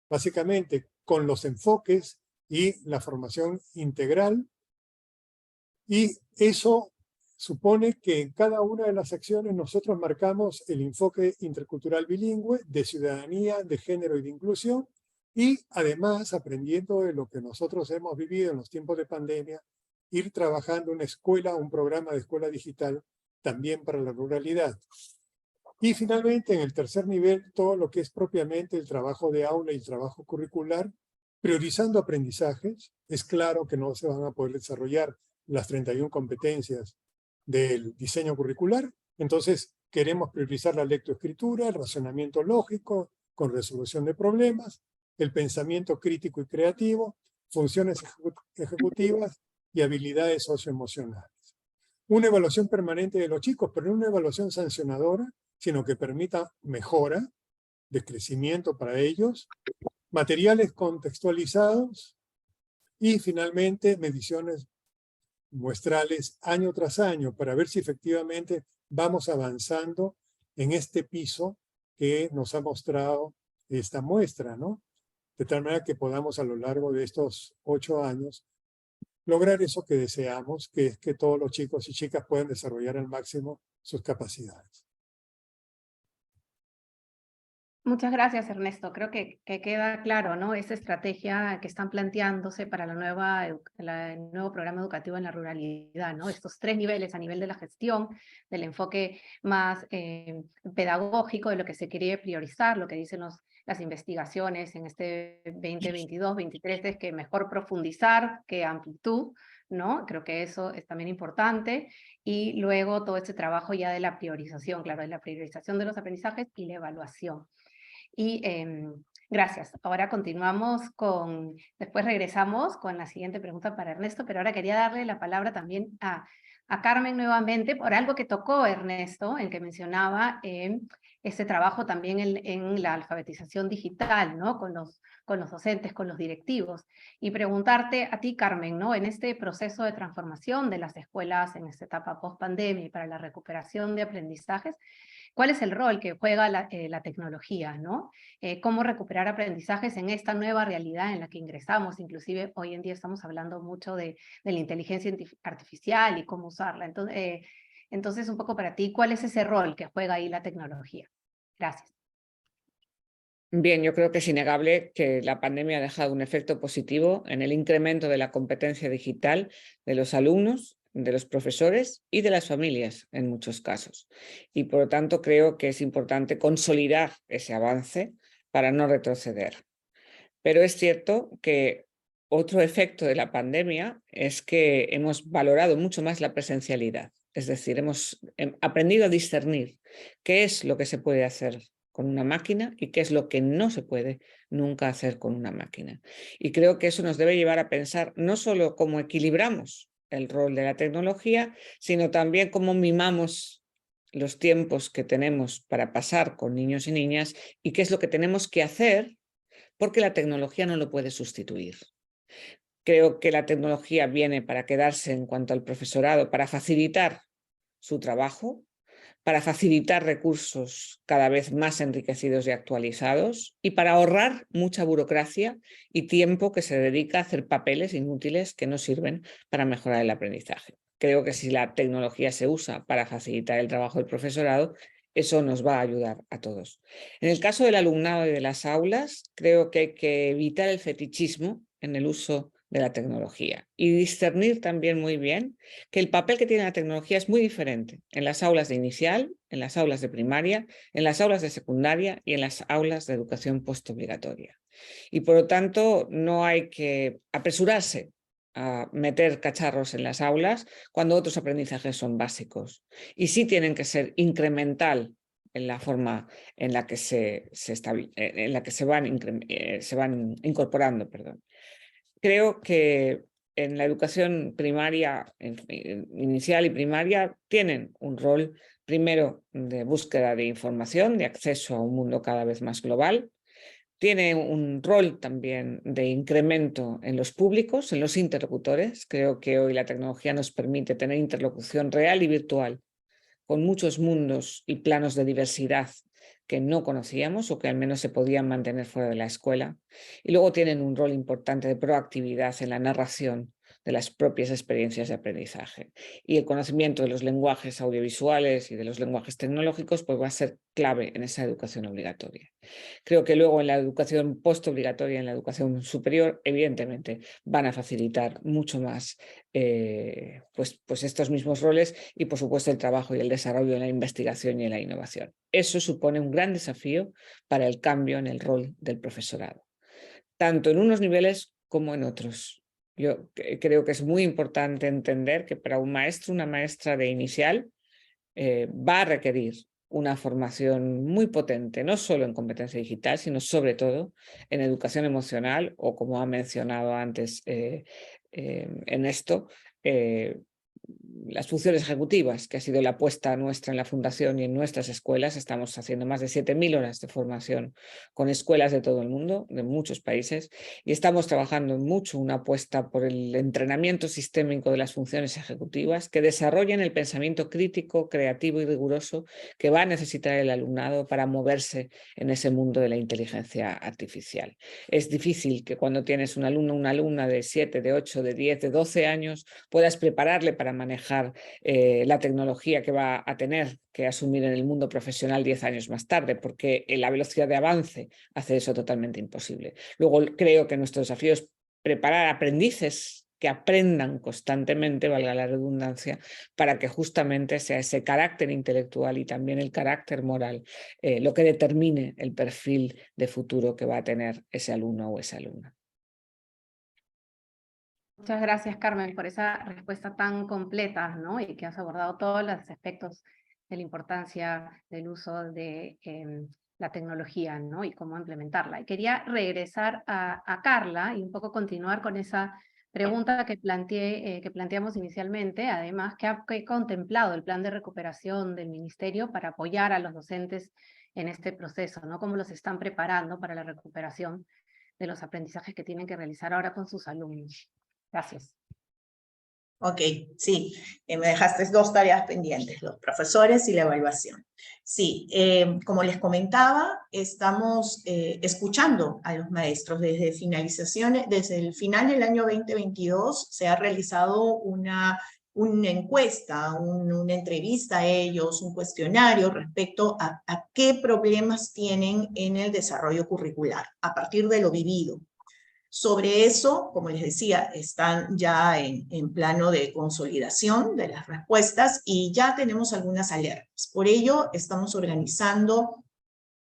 básicamente con los enfoques y la formación integral, y eso supone que en cada una de las acciones nosotros marcamos el enfoque intercultural bilingüe de ciudadanía, de género y de inclusión, y además, aprendiendo de lo que nosotros hemos vivido en los tiempos de pandemia, ir trabajando una escuela, un programa de escuela digital también para la ruralidad. Y finalmente, en el tercer nivel, todo lo que es propiamente el trabajo de aula y el trabajo curricular, priorizando aprendizajes. Es claro que no se van a poder desarrollar las 31 competencias del diseño curricular. Entonces, queremos priorizar la lectoescritura, el razonamiento lógico con resolución de problemas, el pensamiento crítico y creativo, funciones ejecutivas y habilidades socioemocionales. Una evaluación permanente de los chicos, pero no una evaluación sancionadora, sino que permita mejora de crecimiento para ellos, materiales contextualizados y finalmente mediciones muestrales año tras año para ver si efectivamente vamos avanzando en este piso que nos ha mostrado esta muestra, ¿no? De tal manera que podamos a lo largo de estos 8 años lograr eso que deseamos, que es que todos los chicos y chicas puedan desarrollar al máximo sus capacidades. Muchas gracias, Ernesto. Creo que queda claro, ¿no? Esa estrategia que están planteándose para el nuevo programa educativo en la ruralidad, ¿no? Estos 3 niveles: a nivel de la gestión, del enfoque más pedagógico, de lo que se quiere priorizar, lo que dicen las investigaciones en este 2022-23, es que mejor profundizar que amplitud, ¿no? Creo que eso es también importante. Y luego todo este trabajo ya de la priorización, claro, de la priorización de los aprendizajes y la evaluación. Y gracias. Ahora continuamos después regresamos con la siguiente pregunta para Ernesto, pero ahora quería darle la palabra también a Carmen nuevamente por algo que tocó Ernesto, el que mencionaba este trabajo también en la alfabetización digital, ¿no? Con los docentes, con los directivos. Y preguntarte a ti, Carmen, ¿no? En este proceso de transformación de las escuelas en esta etapa post-pandemia y para la recuperación de aprendizajes, ¿cuál es el rol que juega la tecnología, ¿no? Cómo recuperar aprendizajes en esta nueva realidad en la que ingresamos. Inclusive hoy en día estamos hablando mucho de la inteligencia artificial y cómo usarla. Entonces, un poco para ti, ¿cuál es ese rol que juega ahí la tecnología? Gracias. Bien, yo creo que es innegable que la pandemia ha dejado un efecto positivo en el incremento de la competencia digital de los alumnos, de los profesores y de las familias en muchos casos. Y por lo tanto creo que es importante consolidar ese avance para no retroceder. Pero es cierto que otro efecto de la pandemia es que hemos valorado mucho más la presencialidad. Es decir, hemos aprendido a discernir qué es lo que se puede hacer con una máquina y qué es lo que no se puede nunca hacer con una máquina. Y creo que eso nos debe llevar a pensar no solo cómo equilibramos el rol de la tecnología, sino también cómo mimamos los tiempos que tenemos para pasar con niños y niñas y qué es lo que tenemos que hacer, porque la tecnología no lo puede sustituir. Creo que la tecnología viene para quedarse en cuanto al profesorado, para facilitar su trabajo, para facilitar recursos cada vez más enriquecidos y actualizados y para ahorrar mucha burocracia y tiempo que se dedica a hacer papeles inútiles que no sirven para mejorar el aprendizaje. Creo que si la tecnología se usa para facilitar el trabajo del profesorado, eso nos va a ayudar a todos. En el caso del alumnado y de las aulas, creo que hay que evitar el fetichismo en el uso de la tecnología y discernir también muy bien que el papel que tiene la tecnología es muy diferente en las aulas de inicial, en las aulas de primaria, en las aulas de secundaria y en las aulas de educación postobligatoria. Y por lo tanto no hay que apresurarse a meter cacharros en las aulas cuando otros aprendizajes son básicos y sí tienen que ser incremental en la forma en la que se van incorporando. Creo que en la educación primaria, inicial y primaria, tienen un rol primero de búsqueda de información, de acceso a un mundo cada vez más global. Tiene un rol también de incremento en los públicos, en los interlocutores. Creo que hoy la tecnología nos permite tener interlocución real y virtual con muchos mundos y planos de diversidad que no conocíamos o que al menos se podían mantener fuera de la escuela. Y luego tienen un rol importante de proactividad en la narración de las propias experiencias de aprendizaje. Y el conocimiento de los lenguajes audiovisuales y de los lenguajes tecnológicos pues va a ser clave en esa educación obligatoria. Creo que luego en la educación postobligatoria, en la educación superior, evidentemente van a facilitar mucho más pues estos mismos roles y por supuesto el trabajo y el desarrollo en la investigación y en la innovación. Eso supone un gran desafío para el cambio en el rol del profesorado, tanto en unos niveles como en otros. Yo creo que es muy importante entender que para un maestro, una maestra de inicial, va a requerir una formación muy potente, no solo en competencia digital, sino sobre todo en educación emocional o, como ha mencionado antes en esto, las funciones ejecutivas, que ha sido la apuesta nuestra en la Fundación y en nuestras escuelas. Estamos haciendo más de 7.000 horas de formación con escuelas de todo el mundo, de muchos países, y estamos trabajando mucho una apuesta por el entrenamiento sistémico de las funciones ejecutivas que desarrollen el pensamiento crítico, creativo y riguroso que va a necesitar el alumnado para moverse en ese mundo de la inteligencia artificial. Es difícil que cuando tienes un alumno o una alumna de 7, de 8, de 10, de 12 años puedas prepararle para manejar la tecnología que va a tener que asumir en el mundo profesional 10 años más tarde, porque la velocidad de avance hace eso totalmente imposible. Luego creo que nuestro desafío es preparar aprendices que aprendan constantemente, valga la redundancia, para que justamente sea ese carácter intelectual y también el carácter moral lo que determine el perfil de futuro que va a tener ese alumno o esa alumna. Muchas gracias, Carmen, por esa respuesta tan completa, ¿no? Y que has abordado todos los aspectos de la importancia del uso de la tecnología, ¿no? Y cómo implementarla. Y quería regresar a Carla y un poco continuar con esa pregunta que planteamos inicialmente, además, ¿qué ha contemplado el plan de recuperación del Ministerio para apoyar a los docentes en este proceso, ¿no? ¿Cómo los están preparando para la recuperación de los aprendizajes que tienen que realizar ahora con sus alumnos? Gracias. Ok, sí, me dejaste 2 tareas pendientes, los profesores y la evaluación. Sí, como les comentaba, estamos escuchando a los maestros desde el final del año 2022 se ha realizado una encuesta, una entrevista a ellos, un cuestionario respecto a qué problemas tienen en el desarrollo curricular a partir de lo vivido. Sobre eso, como les decía, están ya en plano de consolidación de las respuestas y ya tenemos algunas alertas. Por ello, estamos organizando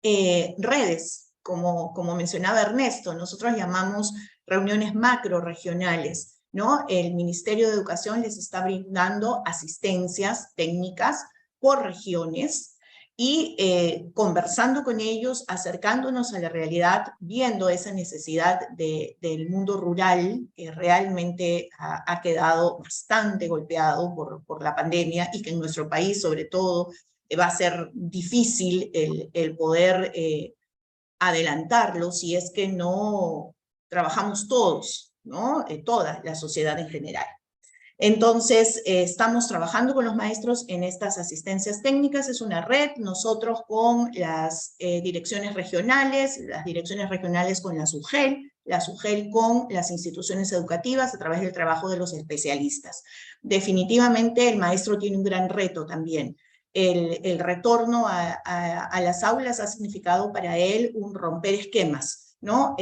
redes, como mencionaba Ernesto, nosotros llamamos reuniones macro-regionales, ¿no? El Ministerio de Educación les está brindando asistencias técnicas por regiones, y conversando con ellos, acercándonos a la realidad, viendo esa necesidad del mundo rural que realmente ha quedado bastante golpeado por la pandemia y que en nuestro país sobre todo va a ser difícil el poder adelantarlo si es que no trabajamos todos, ¿no? Toda la sociedad en general. Entonces, estamos trabajando con los maestros en estas asistencias técnicas. Es una red, nosotros con las direcciones regionales con la SUGEL con las instituciones educativas a través del trabajo de los especialistas. Definitivamente el maestro tiene un gran reto también. El retorno a las aulas ha significado para él un romper esquemas, ¿no?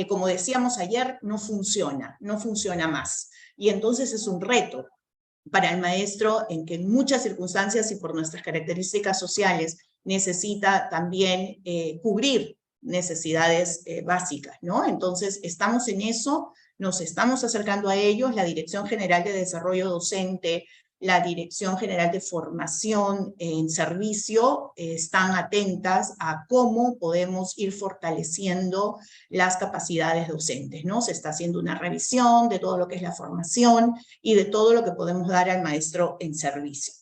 Como decíamos ayer, no funciona más. Y entonces es un reto para el maestro en que en muchas circunstancias y por nuestras características sociales necesita también cubrir necesidades básicas, ¿no? Entonces estamos en eso, nos estamos acercando a ellos, la Dirección General de Desarrollo Docente, la Dirección General de Formación en Servicio están atentas a cómo podemos ir fortaleciendo las capacidades docentes, ¿no? Se está haciendo una revisión de todo lo que es la formación y de todo lo que podemos dar al maestro en servicio.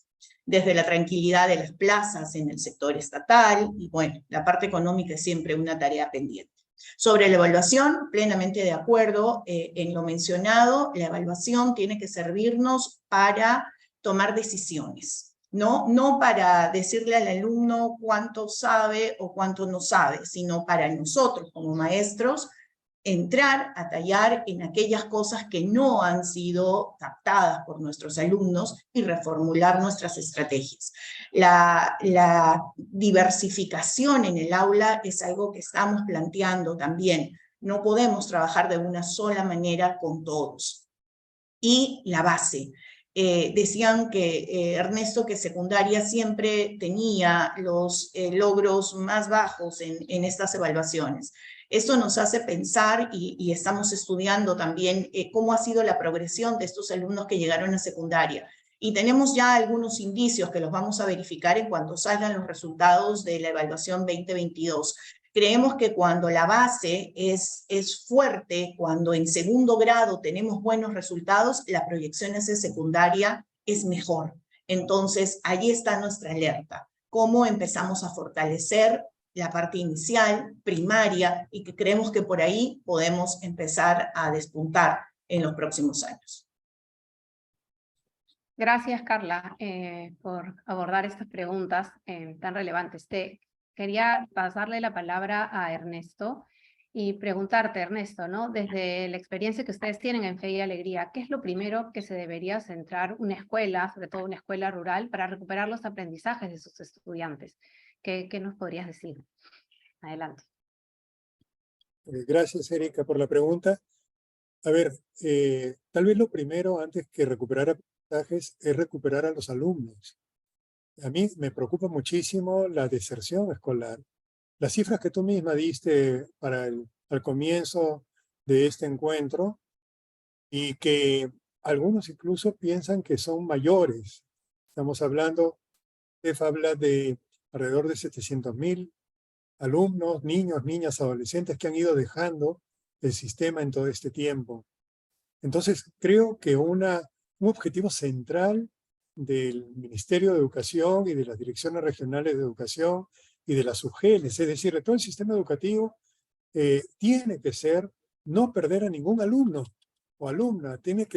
Desde la tranquilidad de las plazas en el sector estatal, y bueno, la parte económica es siempre una tarea pendiente. Sobre la evaluación, plenamente de acuerdo en lo mencionado, la evaluación tiene que servirnos para tomar decisiones, No para decirle al alumno cuánto sabe o cuánto no sabe, sino para nosotros como maestros entrar a tallar en aquellas cosas que no han sido captadas por nuestros alumnos y reformular nuestras estrategias. La diversificación en el aula es algo que estamos planteando también. No podemos trabajar de una sola manera con todos. Y la base. Decían que Ernesto, que secundaria siempre tenía los logros más bajos en estas evaluaciones. Esto nos hace pensar y estamos estudiando también cómo ha sido la progresión de estos alumnos que llegaron a secundaria. Y tenemos ya algunos indicios que los vamos a verificar en cuanto salgan los resultados de la evaluación 2022. Creemos que cuando la base es fuerte, cuando en segundo grado tenemos buenos resultados, la proyección hacia secundaria es mejor. Entonces, ahí está nuestra alerta. Cómo empezamos a fortalecer la parte inicial, primaria, y que creemos que por ahí podemos empezar a despuntar en los próximos años. Gracias, Carla, por abordar estas preguntas tan relevantes. Quería pasarle la palabra a Ernesto y preguntarte, Ernesto, ¿no? Desde la experiencia que ustedes tienen en Fe y Alegría, ¿qué es lo primero que se debería centrar una escuela, sobre todo una escuela rural, para recuperar los aprendizajes de sus estudiantes? ¿Qué nos podrías decir? Adelante. Gracias, Erika, por la pregunta. A ver, tal vez lo primero, antes que recuperar aprendizajes, es recuperar a los alumnos. A mí me preocupa muchísimo la deserción escolar. Las cifras que tú misma diste al comienzo de este encuentro, y que algunos incluso piensan que son mayores. Estamos hablando, Jeff habla de alrededor de 700,000 alumnos, niños, niñas, adolescentes que han ido dejando el sistema en todo este tiempo. Entonces, creo que un objetivo central del Ministerio de Educación y de las direcciones regionales de educación y de las UGELs, es decir, de todo el sistema educativo, tiene que ser no perder a ningún alumno o alumna. Tenemos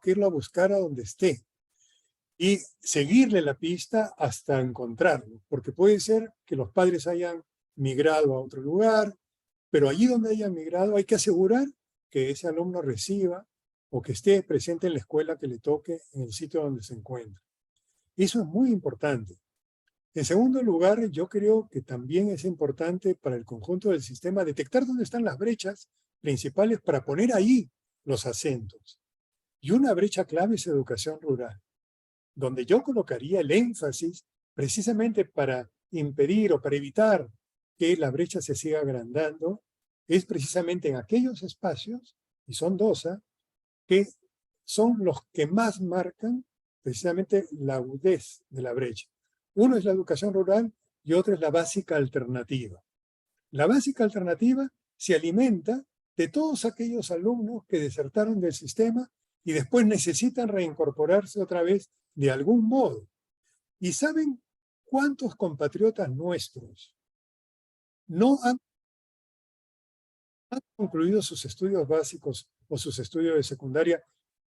que irlo a buscar a donde esté y seguirle la pista hasta encontrarlo, porque puede ser que los padres hayan migrado a otro lugar, pero allí donde hayan migrado hay que asegurar que ese alumno reciba o que esté presente en la escuela que le toque en el sitio donde se encuentra. Eso es muy importante. En segundo lugar, yo creo que también es importante para el conjunto del sistema detectar dónde están las brechas principales para poner ahí los acentos. Y una brecha clave es educación rural, donde yo colocaría el énfasis precisamente para impedir o para evitar que la brecha se siga agrandando, es precisamente en aquellos espacios, y son dos, que son los que más marcan precisamente la agudez de la brecha. Uno es la educación rural y otro es la básica alternativa. La básica alternativa se alimenta de todos aquellos alumnos que desertaron del sistema y después necesitan reincorporarse otra vez de algún modo. ¿Y saben cuántos compatriotas nuestros no han concluido sus estudios básicos o sus estudios de secundaria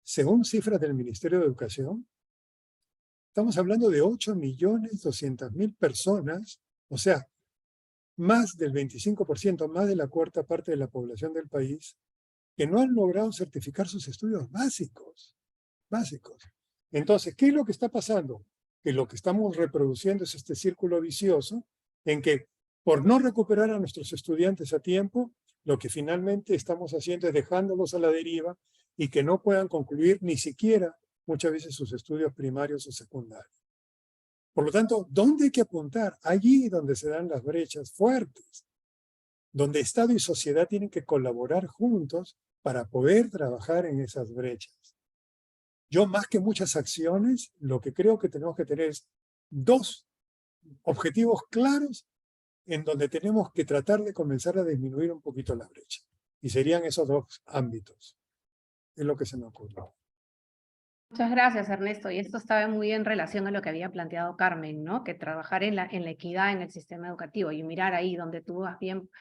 según cifras del Ministerio de Educación? Estamos hablando de 8.200.000 personas, o sea, más del 25%, más de la cuarta parte de la población del país, que no han logrado certificar sus estudios básicos. Entonces, ¿qué es lo que está pasando? Que lo que estamos reproduciendo es este círculo vicioso en que, por no recuperar a nuestros estudiantes a tiempo, lo que finalmente estamos haciendo es dejándolos a la deriva y que no puedan concluir ni siquiera muchas veces sus estudios primarios o secundarios. Por lo tanto, ¿dónde hay que apuntar? Allí donde se dan las brechas fuertes, donde Estado y sociedad tienen que colaborar juntos para poder trabajar en esas brechas. Yo, más que muchas acciones, lo que creo que tenemos que tener es dos objetivos claros en donde tenemos que tratar de comenzar a disminuir un poquito la brecha. Y serían esos dos ámbitos. Es lo que se me ocurre. Muchas gracias, Ernesto. Y esto estaba muy en relación a lo que había planteado Carmen, ¿no? Que trabajar en la equidad en el sistema educativo y mirar ahí donde tú has bien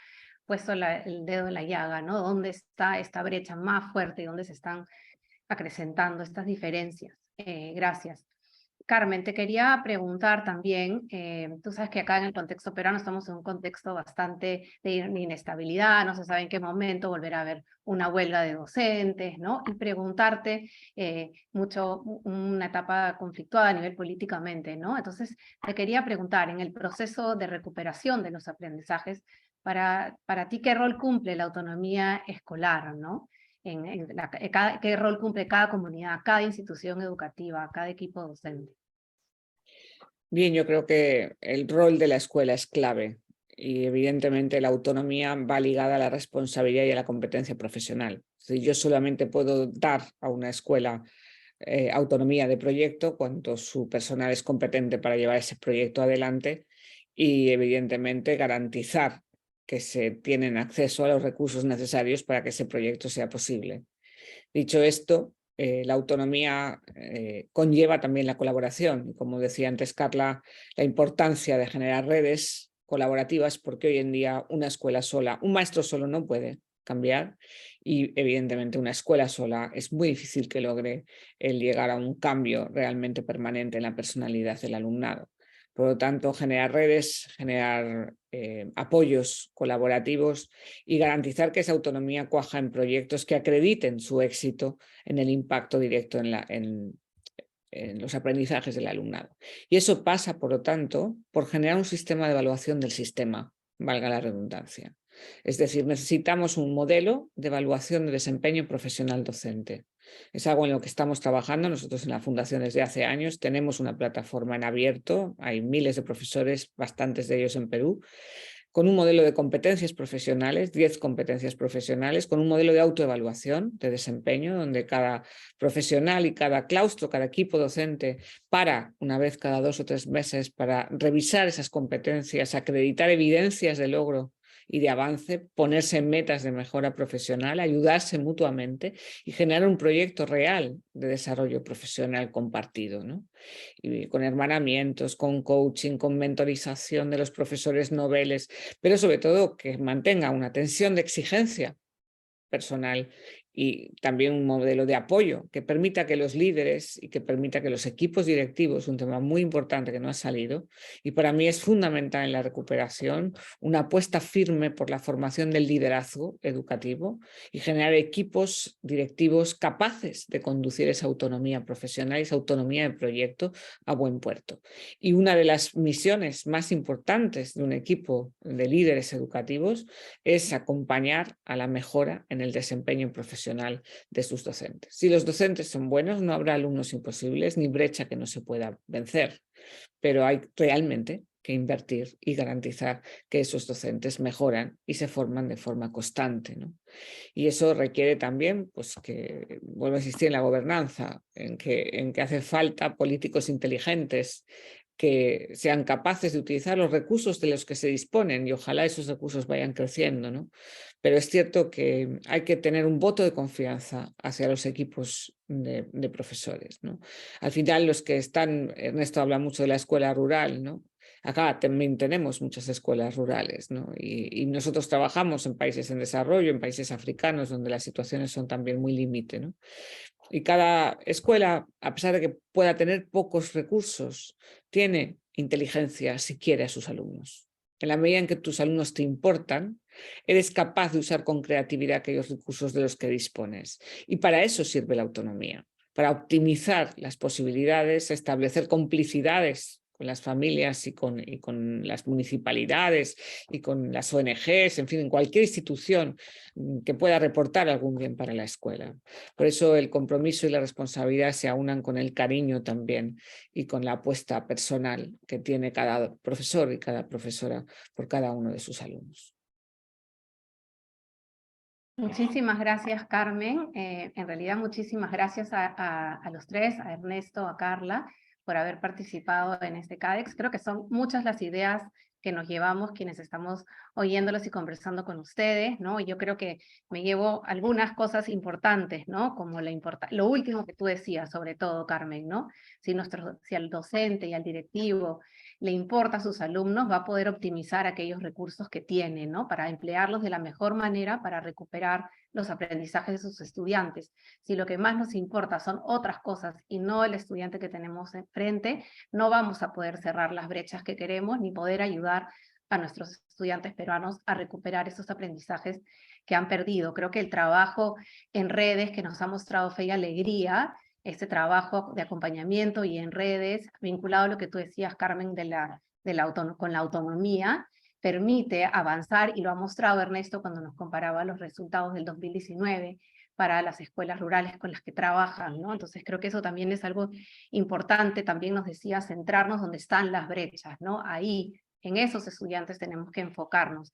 puesto el dedo en la llaga, ¿no? ¿Dónde está esta brecha más fuerte y dónde se están acrecentando estas diferencias? Gracias. Carmen, te quería preguntar también, tú sabes que acá en el contexto peruano estamos en un contexto bastante de inestabilidad, no se sabe en qué momento volverá a haber una huelga de docentes, ¿no? Y preguntarte una etapa conflictuada a nivel políticamente, ¿no? Entonces, te quería preguntar, en el proceso de recuperación de los aprendizajes, para ti, ¿qué rol cumple la autonomía escolar, ¿no? ¿Qué rol cumple cada comunidad, cada institución educativa, cada equipo docente? Bien, yo creo que el rol de la escuela es clave y evidentemente la autonomía va ligada a la responsabilidad y a la competencia profesional. Si yo solamente puedo dar a una escuela autonomía de proyecto cuando su personal es competente para llevar ese proyecto adelante y evidentemente garantizar que se tienen acceso a los recursos necesarios para que ese proyecto sea posible. Dicho esto, la autonomía conlleva también la colaboración. Como decía antes Carla, la importancia de generar redes colaborativas, porque hoy en día una escuela sola, un maestro solo no puede cambiar y evidentemente una escuela sola es muy difícil que logre el llegar a un cambio realmente permanente en la personalidad del alumnado. Por lo tanto, generar redes, generar apoyos colaborativos y garantizar que esa autonomía cuaja en proyectos que acrediten su éxito en el impacto directo en los aprendizajes del alumnado. Y eso pasa, por lo tanto, por generar un sistema de evaluación del sistema, valga la redundancia. Es decir, necesitamos un modelo de evaluación de desempeño profesional docente. Es algo en lo que estamos trabajando nosotros en la Fundación desde hace años. Tenemos una plataforma en abierto, hay miles de profesores, bastantes de ellos en Perú, con un modelo de competencias profesionales, 10 competencias profesionales, con un modelo de autoevaluación de desempeño, donde cada profesional y cada claustro, cada equipo docente para una vez cada 2 o 3 meses para revisar esas competencias, acreditar evidencias de logro y de avance, ponerse en metas de mejora profesional, ayudarse mutuamente y generar un proyecto real de desarrollo profesional compartido, ¿no? Y con hermanamientos, con coaching, con mentorización de los profesores noveles, pero sobre todo que mantenga una tensión de exigencia personal y también un modelo de apoyo que permita que los líderes y que permita que los equipos directivos, un tema muy importante que no ha salido, y para mí es fundamental en la recuperación, una apuesta firme por la formación del liderazgo educativo y generar equipos directivos capaces de conducir esa autonomía profesional y esa autonomía de proyecto a buen puerto. Y una de las misiones más importantes de un equipo de líderes educativos es acompañar a la mejora en el desempeño profesional de sus docentes. Si los docentes son buenos, no habrá alumnos imposibles ni brecha que no se pueda vencer, pero hay realmente que invertir y garantizar que esos docentes mejoran y se forman de forma constante, ¿no? Y eso requiere también, pues, que vuelvo a insistir en la gobernanza, en que hace falta políticos inteligentes que sean capaces de utilizar los recursos de los que se disponen y ojalá esos recursos vayan creciendo, ¿no? Pero es cierto que hay que tener un voto de confianza hacia los equipos de profesores, ¿no? Al final los que están, Ernesto habla mucho de la escuela rural, ¿no? Acá también tenemos muchas escuelas rurales, ¿no? Y nosotros trabajamos en países en desarrollo, en países africanos, donde las situaciones son también muy límite, ¿no? Y cada escuela, a pesar de que pueda tener pocos recursos, tiene inteligencia si quiere a sus alumnos. En la medida en que tus alumnos te importan, eres capaz de usar con creatividad aquellos recursos de los que dispones. Y para eso sirve la autonomía, para optimizar las posibilidades, establecer complicidades con las familias y con las municipalidades y con las ONGs, en fin, en cualquier institución que pueda reportar algún bien para la escuela. Por eso el compromiso y la responsabilidad se aunan con el cariño también y con la apuesta personal que tiene cada profesor y cada profesora por cada uno de sus alumnos. Muchísimas gracias, Carmen. En realidad, muchísimas gracias a los tres, a Ernesto, a Carla, por haber participado en este CADEX. Creo que son muchas las ideas que nos llevamos quienes estamos oyéndolos y conversando con ustedes, ¿no? Yo creo que me llevo algunas cosas importantes, ¿no? Como lo último que tú decías, sobre todo, Carmen, ¿no? Si al docente y al directivo le importa a sus alumnos, va a poder optimizar aquellos recursos que tiene, ¿no? Para emplearlos de la mejor manera para recuperar los aprendizajes de sus estudiantes. Si lo que más nos importa son otras cosas y no el estudiante que tenemos enfrente, no vamos a poder cerrar las brechas que queremos ni poder ayudar a nuestros estudiantes peruanos a recuperar esos aprendizajes que han perdido. Creo que el trabajo en redes que nos ha mostrado Fe y Alegría, este trabajo de acompañamiento y en redes, vinculado a lo que tú decías, Carmen, con la autonomía, permite avanzar, y lo ha mostrado Ernesto cuando nos comparaba los resultados del 2019 para las escuelas rurales con las que trabajan, ¿no? Entonces creo que eso también es algo importante. También nos decía centrarnos donde están las brechas, ¿no? Ahí, en esos estudiantes tenemos que enfocarnos.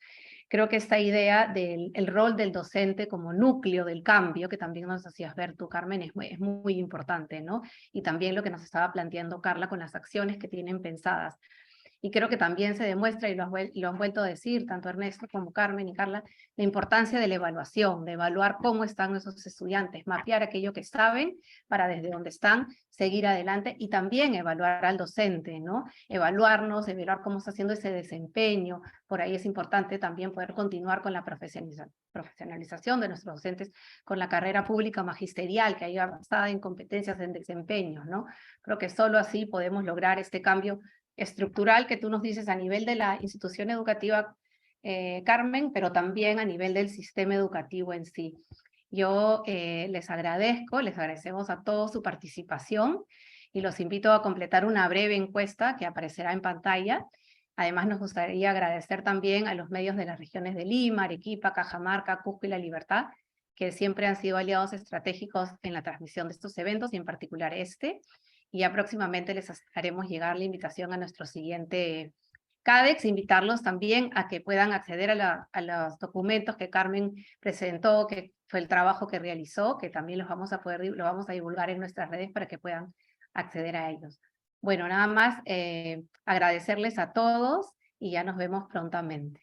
Creo que esta idea del rol del docente como núcleo del cambio, que también nos hacías ver tú, Carmen, es muy importante, ¿no? Y también lo que nos estaba planteando Carla con las acciones que tienen pensadas. Y creo que también se demuestra, y lo han vuelto a decir, tanto Ernesto como Carmen y Carla, la importancia de la evaluación, de evaluar cómo están esos estudiantes, mapear aquello que saben para desde donde están seguir adelante, y también evaluar al docente, ¿no? Evaluarnos, evaluar cómo está haciendo ese desempeño. Por ahí es importante también poder continuar con la profesionalización de nuestros docentes, con la carrera pública magisterial que haya avanzada en competencias, en desempeños, ¿no? Creo que solo así podemos lograr este cambio estructural que tú nos dices a nivel de la institución educativa, Carmen, pero también a nivel del sistema educativo en sí. Yo les agradecemos a todos su participación y los invito a completar una breve encuesta que aparecerá en pantalla. Además, nos gustaría agradecer también a los medios de las regiones de Lima, Arequipa, Cajamarca, Cusco y La Libertad, que siempre han sido aliados estratégicos en la transmisión de estos eventos, y en particular este. Y ya próximamente les haremos llegar la invitación a nuestro siguiente CADEX, invitarlos también a que puedan acceder a los documentos que Carmen presentó, que fue el trabajo que realizó, que también lo vamos a divulgar en nuestras redes para que puedan acceder a ellos. Bueno, nada más agradecerles a todos y ya nos vemos prontamente.